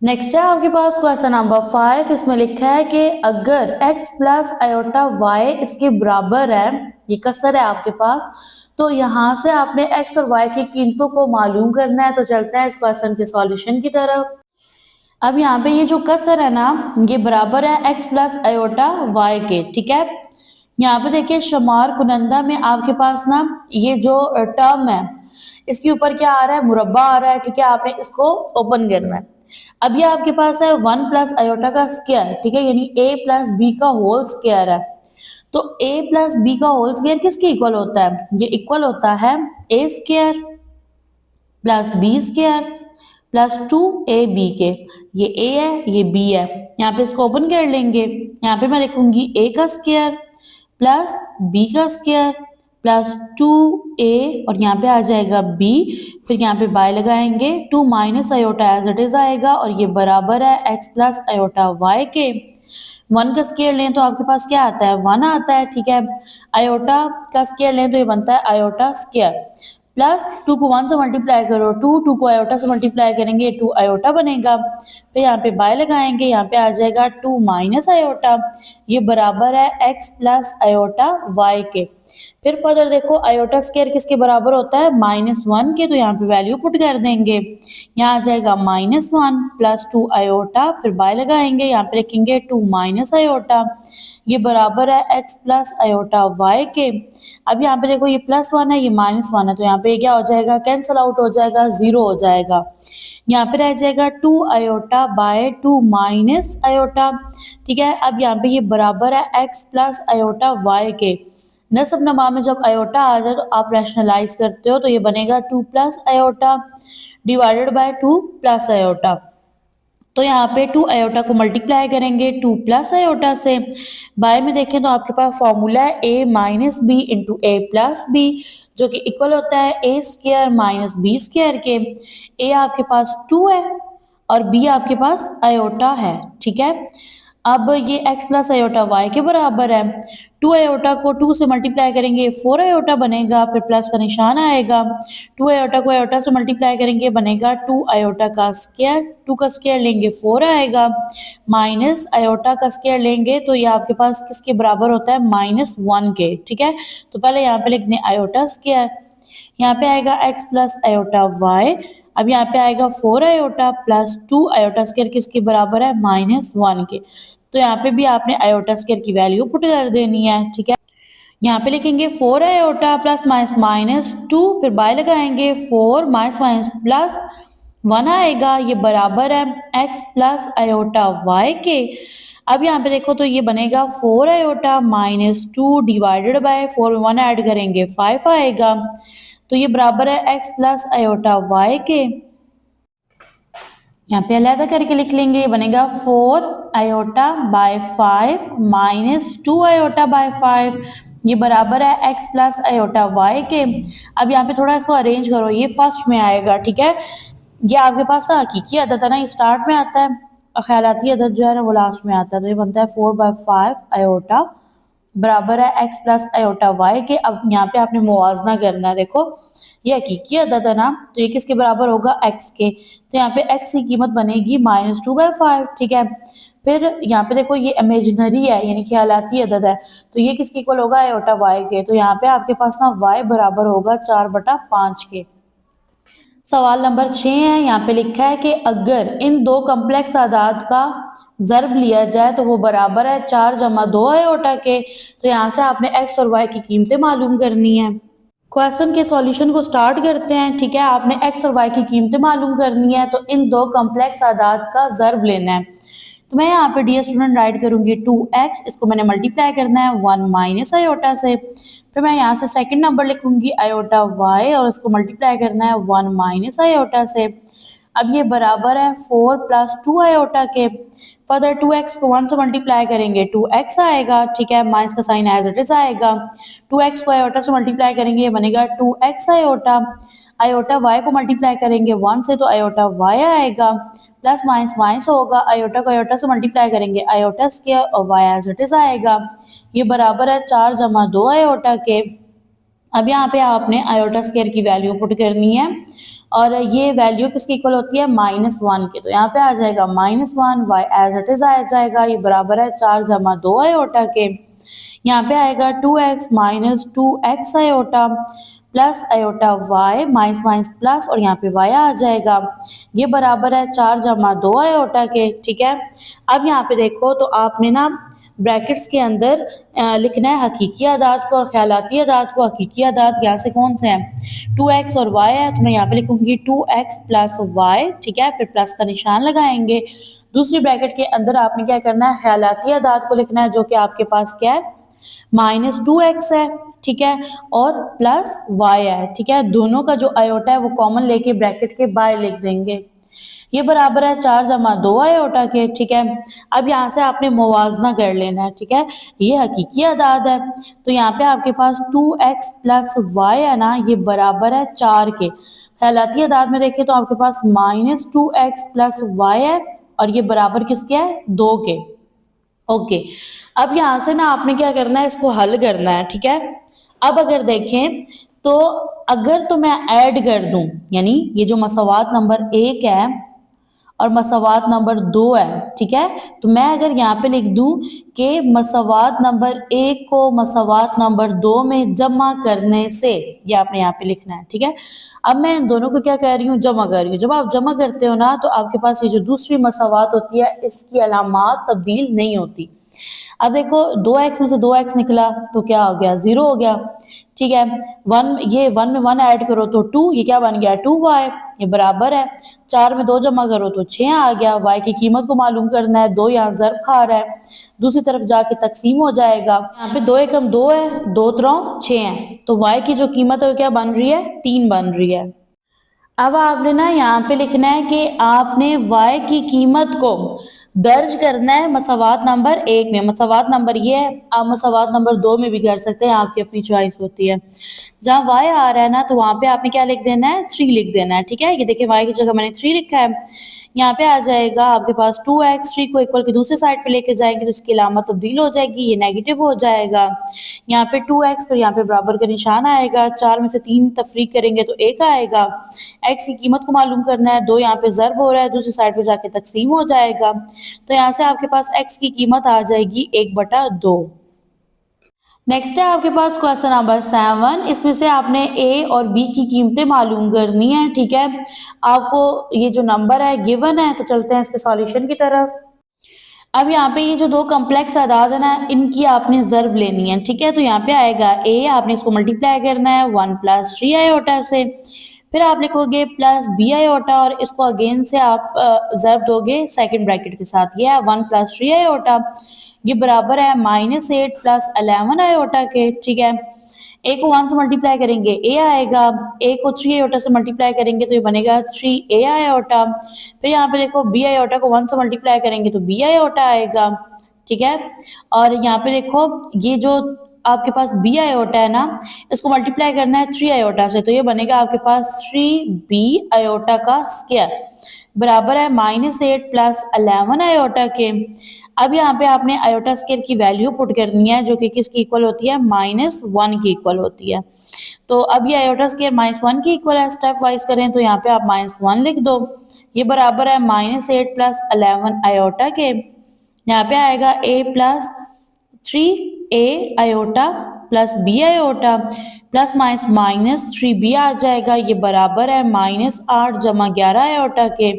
नेक्स्ट है आपके पास क्वेश्चन नंबर 5। इसमें लिखा है कि अगर x प्लस आयोटा y इसके बराबर है, ये कसर है आपके पास, तो यहाँ से आपने x और y की कीमतों को मालूम करना है। तो चलते हैं इस क्वेश्चन के सॉल्यूशन की तरफ। अब यहाँ पे ये जो कसर है ना ये बराबर है x प्लस आयोटा y के, ठीक है। यहाँ पे देखिए शुमार कुनंदा में आपके पास ना ये जो टर्म है इसके ऊपर क्या आ रहा है, मुरब्बा आ रहा है, ठीक है। आपने इसको ओपन करना है। अब ये आपके पास है 1 प्लस आयोटा का स्क्वायर, ठीक है, यानी a प्लस बी का होल स्क्वायर है। तो a प्लस बी का होल स्क्वायर किसके इक्वल होता है, ये इक्वल होता है a square plus B square plus 2ab के। ये a है ये b है, यहाँ पे इसको ओपन कर लेंगे। यहाँ पे मैं लिखूंगी a का स्क्वायर प्लस b का स्क्वायर प्लस 2a, और यहाँ पे आ जाएगा b, फिर यहाँ पे बाय लगाएंगे, 2 minus iota as it is आएगा, और ये बराबर है x प्लस आयोटा y के। 1 का स्क्वायर लें तो आपके पास क्या आता है, 1 आता है, ठीक है। आयोटा का स्क्वायर लें तो ये बनता है आयोटा स्क्वायर, प्लस 2 को 1 से मल्टीप्लाई करो 2 को आयोटा से मल्टीप्लाई करेंगे 2 आयोटा बनेगा, फिर यहाँ पे बाय लगाएंगे, यहाँ पे आ जाएगा 2 माइनस आयोटा, ये बराबर है x प्लस आयोटा y के। फिर फर्दर देखो आयोटा स्क्वायर किसके बराबर होता है, -1 के, तो यहाँ पे वैल्यू पुट कर देंगे। यहाँ आ जाएगा -1 प्लस 2 आयोटा, फिर बाय लगाएंगे, यहाँ पे लिखेंगे 2 माइनस आयोटा, ये बराबर है x प्लस आयोटा y के। अब यहाँ पे देखो ये +1 है ये -1 है, तो यहाँ पे क्या हो जाएगा, कैंसल आउट हो जाएगा, 0 हो जाएगा। यहाँ पे रह जाएगा 2 आयोटा बाय 2 माइनस आयोटा, ठीक है। अब यहाँ पे ये बराबर है x प्लस आयोटा y के। नस्ब नमा में जब आयोटा आ जाए तो आप रैशनलाइज करते हो, तो ये बनेगा 2 plus iota divided by 2 plus iota. तो यहाँ पे 2 आयोटा को मल्टीप्लाई करेंगे 2 प्लस आयोटा से, बाय में देखें तो आपके पास फॉर्मूला है a minus B into A plus B, जो कि इक्वल होता है a square minus B square के। a आपके पास 2 है और b आपके पास आयोटा है, ठीक है। अब ये x प्लस आयोटा y के बराबर है, 2 आयोटा को 2 से मल्टीप्लाई करेंगे 4 आयोटा बनेगा, फिर प्लस का निशान आएगा, 2 आयोटा को आयोटा से मल्टीप्लाई करेंगे बनेगा 2 आयोटा का स्क्वायर, 2 का स्क्वायर लेंगे 4 आएगा, माइनस आयोटा का स्क्वायर लेंगे तो ये आपके पास किसके बराबर होता है, -1 के, ठीक है। तो पहले यहाँ पे लिखने आयोटा स्क्वायर, यहाँ पे आएगा x प्लस आयोटा y, अब यहाँ पे आएगा 4 आयोटा प्लस 2 आयोटा स्क्वायर किसके बराबर है, -1 के। तो यहाँ पे भी आपने आयोटा स्क्वायर की वैल्यू पुट कर देनी है, ठीक है। यहाँ पे लिखेंगे 4 आयोटा प्लस माइनस 2, फिर बाय लगाएंगे 4 माइनस माइनस प्लस 1 आएगा, ये बराबर है x प्लस आयोटा y के। अब यहाँ पे देखो तो ये बनेगा 4 आयोटा माइनस 2 डिवाइडेड बाय 4 में 1 ऐड करेंगे 5 आएगा, तो ये बराबर है x प्लस आयोटा y के। यहाँ पे अलहदा करके लिख लेंगे, ये बनेगा 4 iota by 5 minus 2 iota by 5, ये बराबर है x प्लस आयोटा y के। अब यहाँ पे थोड़ा इसको अरेंज करो, ये फर्स्ट में आएगा, ठीक है। ये आपके पास ना हकीकी अदद है ना, ये स्टार्ट में आता है और ख्यालाती अदद जो है ना वो लास्ट में आता है, तो ये बनता है 4 बाय 5 आयोटा बराबर है x प्लस आयोटा y के। अब यहाँ पे आपने मुवाजना करना है, देखो ये हकीकी अदद है ना, तो ये किसके बराबर होगा, x के, तो यहाँ पे x की कीमत बनेगी -2 बाय 5, ठीक है। फिर यहाँ पे देखो ये इमेजिनरी है यानी ख्यालाती अदद है, तो ये किसके इक्वल होगा, आयोटा y के, तो यहाँ पे आपके पास ना y बराबर होगा 4/5 के। सवाल नंबर 6 है, यहाँ पे लिखा है कि अगर इन दो कम्प्लेक्स आदाद का ज़र्ब लिया जाए तो वो बराबर है 4 जमा 2 आयोटा के। तो यहाँ से आपने एक्स और वाई की कीमतें मालूम करनी है। क्वेश्चन के सॉल्यूशन को स्टार्ट करते हैं। ठीक है, आपने एक्स और वाई की कीमतें मालूम करनी है, तो इन दो कम्प्लेक्स आदाद का ज़र्ब लेना है। तो मैं यहाँ पे डियर स्टूडेंट राइट करूंगी 2x, इसको मैंने मल्टीप्लाई करना है 1 माइनस आयोटा से। फिर मैं यहाँ से सेकंड नंबर लिखूंगी आयोटा y और इसको मल्टीप्लाई करना है 1 माइनस आयोटा से। अब ये बराबर है 4 प्लस 2 आयोटा के। फर्दर 2x को 1 से मल्टीप्लाई करेंगे 2x आएगा। ठीक है, माइनस का साइन एज इट इज आएगा। 2x को आयोटा से मल्टीप्लाई करेंगे, ये बनेगा 2x आयोटा। आयोटा y को मल्टीप्लाई करेंगे 1 से, तो आयोटा y आएगा। प्लस माइनस माइनस होगा, आयोटा को आयोटा से मल्टीप्लाई करेंगे आयोटा स्क्वायर और y एज इट इज आएगा। ये बराबर है 4 जमा 2 आयोटा के। अब यहाँ पे आपने आयोटा स्क्वायर की वैल्यू पुट करनी है और ये वैल्यू किसकी इक्वल होती है -1 के। तो यहाँ पे आ जाएगा -1, y एज इट इज आ जाएगा। ये बराबर है 4 जमा 2 आयोटा के। यहाँ पे आएगा 2x minus 2x iota plus iota y minus minus plus और यहाँ पे y आ जाएगा। ये बराबर है 4 जमा 2 आयोटा के। ठीक है, अब यहाँ पे देखो तो आपने ना ब्रैकेट्स के अंदर लिखना है हकीकी आदाद को और ख्यालाती आदाद को। हकीकी आदाद यहाँ से कौन से हैं, 2x और y है, तो मैं यहाँ पे लिखूंगी 2x प्लस y। ठीक है, फिर प्लस का निशान लगाएंगे। दूसरी ब्रैकेट के अंदर आपने क्या करना है, ख्यालाती आदाद को लिखना है, जो कि आपके पास क्या है -2x है। ठीक है, और प्लस y है। ठीक है, दोनों का जो आयोटा है वो कॉमन लेके ब्रैकेट के बाहर लिख देंगे। ये बराबर है 4 जमा 2 आयोटा के। ठीक है, अब यहाँ से आपने मुवाजना कर लेना है। ठीक है, ये हकीकी आदाद है, तो यहाँ पे आपके पास 2x प्लस y है ना, ये बराबर है 4 के। ख्यालाती आदाद में देखें तो आपके पास -2x प्लस y है और ये बराबर किसके है, 2 के। ओके, अब यहाँ से ना आपने क्या करना है, इसको हल करना है। ठीक है, अब अगर देखें तो अगर तो मैं ऐड कर दूं, यानी ये जो मसावात नंबर 1 है और मसावात नंबर 2 है। ठीक है, तो मैं अगर यहाँ पे लिख दूं कि मसावात नंबर 1 को मसावात नंबर 2 में जमा करने से, ये आपने यहाँ पे लिखना है। ठीक है, अब मैं इन दोनों को क्या कह रही हूँ, जमा कर रही हूँ। जब आप जमा करते हो ना तो आपके पास ये जो दूसरी मसावात होती है इसकी अलामात तब्दील नहीं होती। अब देखो 2x में से 2x निकला तो क्या हो गया, 0 हो गया। ठीक है, 1 ये 1 में 1 ऐड करो तो 2, ये क्या बन गया 2y। ये बराबर है 4 में 2 जमा करो तो 6 आ गया। y की कीमत को मालूम करना है, 2 यहाँ ज़र्ब खा रहा है, दूसरी तरफ जाके तकसीम हो जाएगा। यहाँ पे 2 एकम 2 है, 2 3 6 है, तो y की जो कीमत है वो क्या बन रही है, 3 बन रही है। अब आपने ना यहाँ पे लिखना है कि आपने y की कीमत को दर्ज करना है मसावात नंबर 1 में। मसावात नंबर ये है, आप मसावात नंबर 2 में भी कर सकते हैं, आपकी अपनी चॉइस होती है। जहाँ y आ रहा है ना तो वहाँ पे आपने क्या लिख देना है, 3 लिख देना है। ठीक है, ये देखिए y की जगह मैंने 3 लिखा है। यहाँ पे आ जाएगा आपके पास 2x, 3 को इक्वल के दूसरे साइड पे लेके जाएंगे तो उसकी अलामत तब्दील हो जाएगी, ये नेगेटिव हो जाएगा। यहाँ पे 2x, फिर यहाँ पे बराबर का निशान आएगा, 4 में से 3 तफरीक करेंगे तो 1 आएगा। x की कीमत को मालूम करना है, 2 यहाँ पे ज़र्ब हो रहा है, दूसरी साइड पे जाके तकसीम हो जाएगा, तो यहाँ से आपके पास x की कीमत आ जाएगी 1/2। नेक्स्ट है आपके पास क्वेश्चन नंबर 7। इसमें से आपने ए और बी की कीमतें मालूम करनी है। ठीक है, आपको ये जो नंबर है गिवन है, तो चलते हैं इसके सॉल्यूशन की तरफ। अब यहाँ पे ये जो दो कम्प्लेक्स आदाद है ना, इनकी आपने ज़र्ब लेनी है। ठीक है, तो यहाँ पे आएगा ए, आपने इसको मल्टीप्लाई करना है 1 + 3 आयोटा से। फिर आप लिखोगे प्लस बी आयोटा और इसको अगेन से आप ज़र्ब दोगे सेकंड ब्रैकेट के साथ। ये है 1 + 3 आयोटा, ये बराबर है -8 + 11 आयोटा के। ठीक है, ए को 1 से मल्टीप्लाई करेंगे ए आएगा, ए को 3 आयोटा से मल्टीप्लाई करेंगे तो ये बनेगा 3a आयोटा। फिर यहाँ पे देखो बी आयोटा को 1 से मल्टीप्लाई करेंगे तो b आयोटा आएगा। ठीक है, और यहाँ पे देखो ये जो आपके पास बी आयोटा है ना, इसको मल्टीप्लाई करना है 3 आयोटा से, तो ये बनेगा आपके पास 3b आयोटा का स्क्वायर बराबर है -8 + 11 आयोटा के। अब यहाँ पे आपने आयोटा स्क्वायर की वैल्यू पुट करनी है, जो कि किसकी इक्वल होती है, -1 की इक्वल होती है। तो अब ये आयोटा स्क्वायर -1 की इक्वल है, स्टेप वाइज करें तो यहाँ पे आप -1 लिख दो। ये बराबर है -8 + 11 आयोटा के। यहाँ पे आएगा a + 3a iota plus B iota plus minus minus 3b आ जाएगा, ये बराबर है -8 जमा 11 आयोटा के।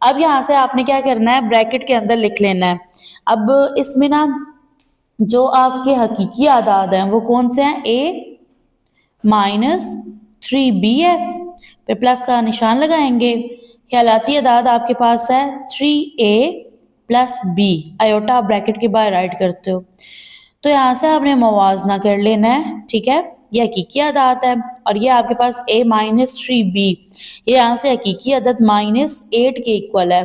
अब यहाँ से आपने क्या करना है, ब्रैकेट के अंदर लिख लेना है। अब इसमें ना जो आपके हकीकी आदाद हैं वो कौन से हैं, a -3b है, फिर प्लस का निशान लगाएंगे। ख्यालाती आदाद आपके पास है 3a प्लस b, आयोटा आप ब्रैकेट के बाहर राइट करते हो। तो यहाँ से आपने मुवाजना कर लेना है, ठीक है। ये हकीकी आदाद है और ये आपके पास a -3b, ये यहाँ से हकीकी अदद -8 के इक्वल है।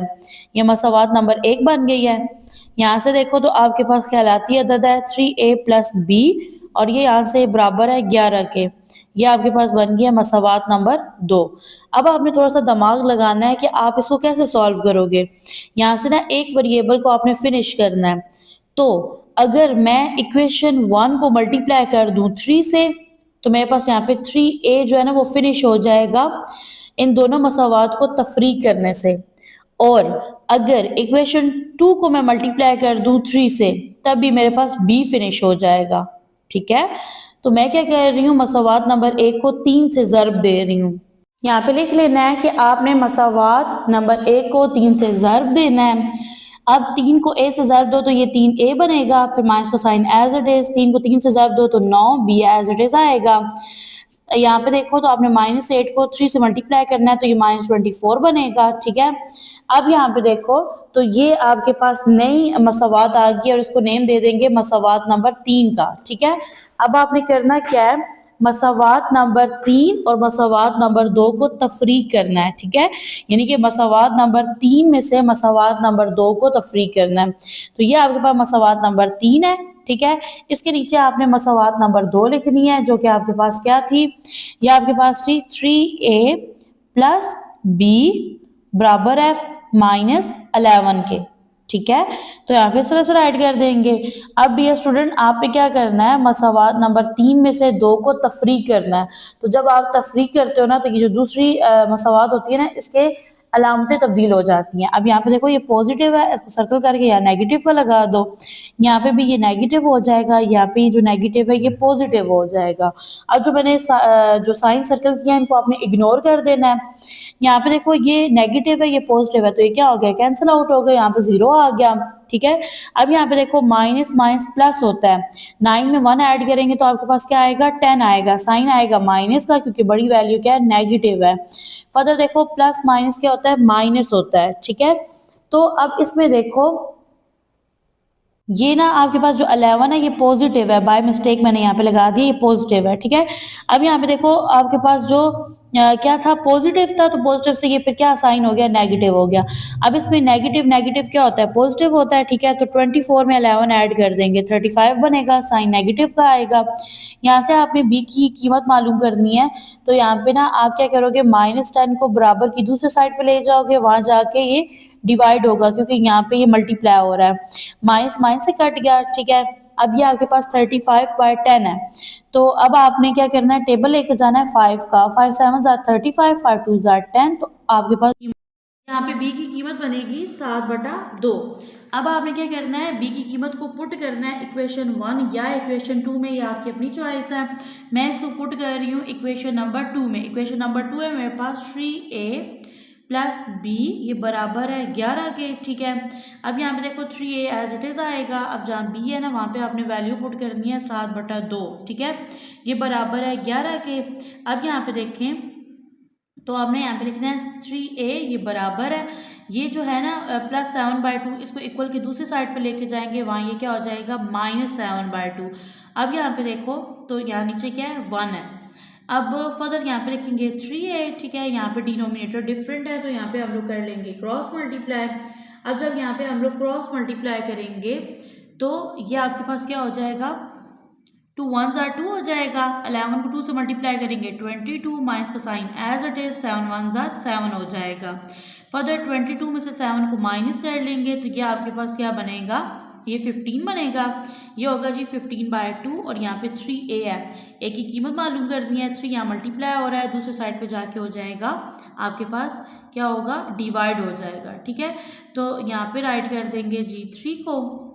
ये मसावात नंबर 1 बन गई है। यहाँ से देखो तो आपके पास ख्यालाती अदद है 3a प्लस b और ये यहाँ से बराबर है 11 के। ये आपके पास बन गया मसावात नंबर 2। अब आपने थोड़ा सा दिमाग लगाना है कि आप इसको कैसे सॉल्व करोगे। यहाँ से ना एक वेरिएबल को आपने फिनिश करना है। तो अगर मैं इक्वेशन 1 को मल्टीप्लाई कर दूं 3 से, तो मेरे पास यहाँ पे 3a जो है ना वो फिनिश हो जाएगा इन दोनों मसावात को तफरीक करने से। और अगर इक्वेशन 2 को मैं मल्टीप्लाई कर दूं 3 से, तब भी मेरे पास b फिनिश हो जाएगा, ठीक है। तो मैं क्या कर रही हूँ, मसावात नंबर 1 को 3 से ज़र्ब दे रही हूँ। यहाँ पे लिख लेना है कि आपने मसावात नंबर 1 को 3 से ज़र्ब देना है। अब 3 को a से ज़र्ब दो तो ये 3a बनेगा, फिर माइनस का साइन एज इट इज, 3 को 3 से ज़र्ब दो तो 9b एज इट इज आएगा। यहाँ पे देखो तो आपने -8 को 3 से मल्टीप्लाई करना है तो ये -24 बनेगा, ठीक है। अब यहाँ पे देखो तो ये आपके पास नई मसावात आ गई और इसको नेम दे देंगे मसावात नंबर 3 का, ठीक है। अब आपने करना क्या है, मसावात नंबर 3 और मसावात नंबर 2 को तफरीक करना है, ठीक है। यानी कि मसावात नंबर 3 में से मसावात नंबर 2 को तफरीक करना है। तो ये आपके पास मसावात नंबर 3 है, ठीक है। इसके नीचे आपने मसावात नंबर 2 लिखनी है जो कि आपके पास क्या थी, ये आपके पास थी 3a प्लस b बराबर है -11 के, ठीक है। तो यहाँ पे इस राइट कर देंगे। अब डियर स्टूडेंट आपने क्या करना है, मसावात नंबर 3 में से 2 को तफरीक करना है। तो जब आप तफरीक करते हो ना तो ये जो दूसरी मसावात होती है ना, इसके अलामतें तब्दील हो जाती हैं। अब यहाँ पे देखो ये पॉजिटिव है, इसको सर्कल करके यहाँ नेगेटिव का लगा दो। यहाँ पे भी ये नेगेटिव हो जाएगा, यहाँ पे जो नेगेटिव है ये पॉजिटिव हो जाएगा। अब जो मैंने जो साइन सर्कल किया इनको आपने इग्नोर कर देना है। यहाँ पे देखो ये नेगेटिव है ये पॉजिटिव है, तो ये क्या हो गया, कैंसिल आउट हो गया, यहाँ पे 0 आ गया, ठीक है। अब यहाँ पे देखो माइनस माइनस प्लस होता है, 9 में 1 ऐड करेंगे तो आपके पास क्या आएगा, 10 आएगा। साइन आएगा माइनस का क्योंकि बड़ी वैल्यू क्या है, नेगेटिव है। फर्दर देखो प्लस माइनस क्या होता है, माइनस होता है, ठीक है। तो अब इसमें देखो ये ना आपके पास जो 11 है ये पॉजिटिव है, बाय मिस्टेक मैंने यहाँ पे लगा दिया, ये पॉजिटिव है, ठीक है। अब यहाँ पे देखो आपके पास जो क्या था, पॉजिटिव था, तो पॉजिटिव से ये फिर क्या साइन हो गया, नेगेटिव हो गया। अब इसमें नेगेटिव नेगेटिव क्या होता है, पॉजिटिव होता है, ठीक है। तो 24 में 11 ऐड कर देंगे, 35 बनेगा, साइन नेगेटिव का आएगा। यहाँ से आपने b की कीमत मालूम करनी है, तो यहाँ पे ना आप क्या करोगे, -10 को बराबर की दूसरी साइड पे ले जाओगे, वहां जाके ये डिवाइड होगा क्योंकि यहाँ पे ये मल्टीप्लाई हो रहा है, माइनस माइनस से कट गया, ठीक है। अब ये आपके पास 35/10 है। तो अब आपने क्या करना है, टेबल लेके जाना है 5 का, 5 7 35, 5 2 10, तो आपके पास यहाँ पे b की कीमत बनेगी 7/2। अब आपने क्या करना है, b की कीमत को पुट करना है इक्वेशन 1 या इक्वेशन 2 में, ये आपकी अपनी चॉइस है। मैं इसको पुट कर रही हूँ इक्वेशन नंबर 2 में। इक्वेशन नंबर 2 है मेरे पास 3a प्लस b, ये बराबर है 11 के, ठीक है। अब यहाँ पे देखो 3a एज इट इज आएगा। अब जहाँ b है ना वहाँ पे आपने वैल्यू पुट करनी है 7/2, ठीक है। ये बराबर है 11 के। अब यहाँ पे देखें तो हमने यहाँ पे लिखना है 3a, ये बराबर है, ये जो है ना +7/2, इसको इक्वल की दूसरी साइड पे लेके जाएंगे, वहाँ ये क्या हो जाएगा, -7/2। अब यहाँ पे देखो तो यहाँ नीचे क्या है, 1 है। अब फर्दर यहाँ पे लिखेंगे 3a, ठीक है। यहाँ पे डिनोमिनेटर डिफरेंट है तो यहाँ पे हम लोग कर लेंगे क्रॉस मल्टीप्लाई। अब जब यहाँ पे हम लोग क्रॉस मल्टीप्लाई करेंगे तो ये आपके पास क्या हो जाएगा, 2 1s are 2 हो जाएगा। 11 को 2 से मल्टीप्लाई करेंगे 22, माइनस का sign as it is, 7 1s are 7 हो जाएगा। फर्दर 22 में से 7 को माइनस कर लेंगे तो ये आपके पास क्या बनेगा, ये 15 बनेगा। ये होगा जी 15/2 और यहाँ पे 3a है, a की कीमत मालूम करनी है, 3 यहाँ मल्टीप्लाई हो रहा है, दूसरे साइड पे जाके हो जाएगा आपके पास क्या होगा, डिवाइड हो जाएगा, ठीक है। तो यहाँ पे राइट कर देंगे जी 3 को।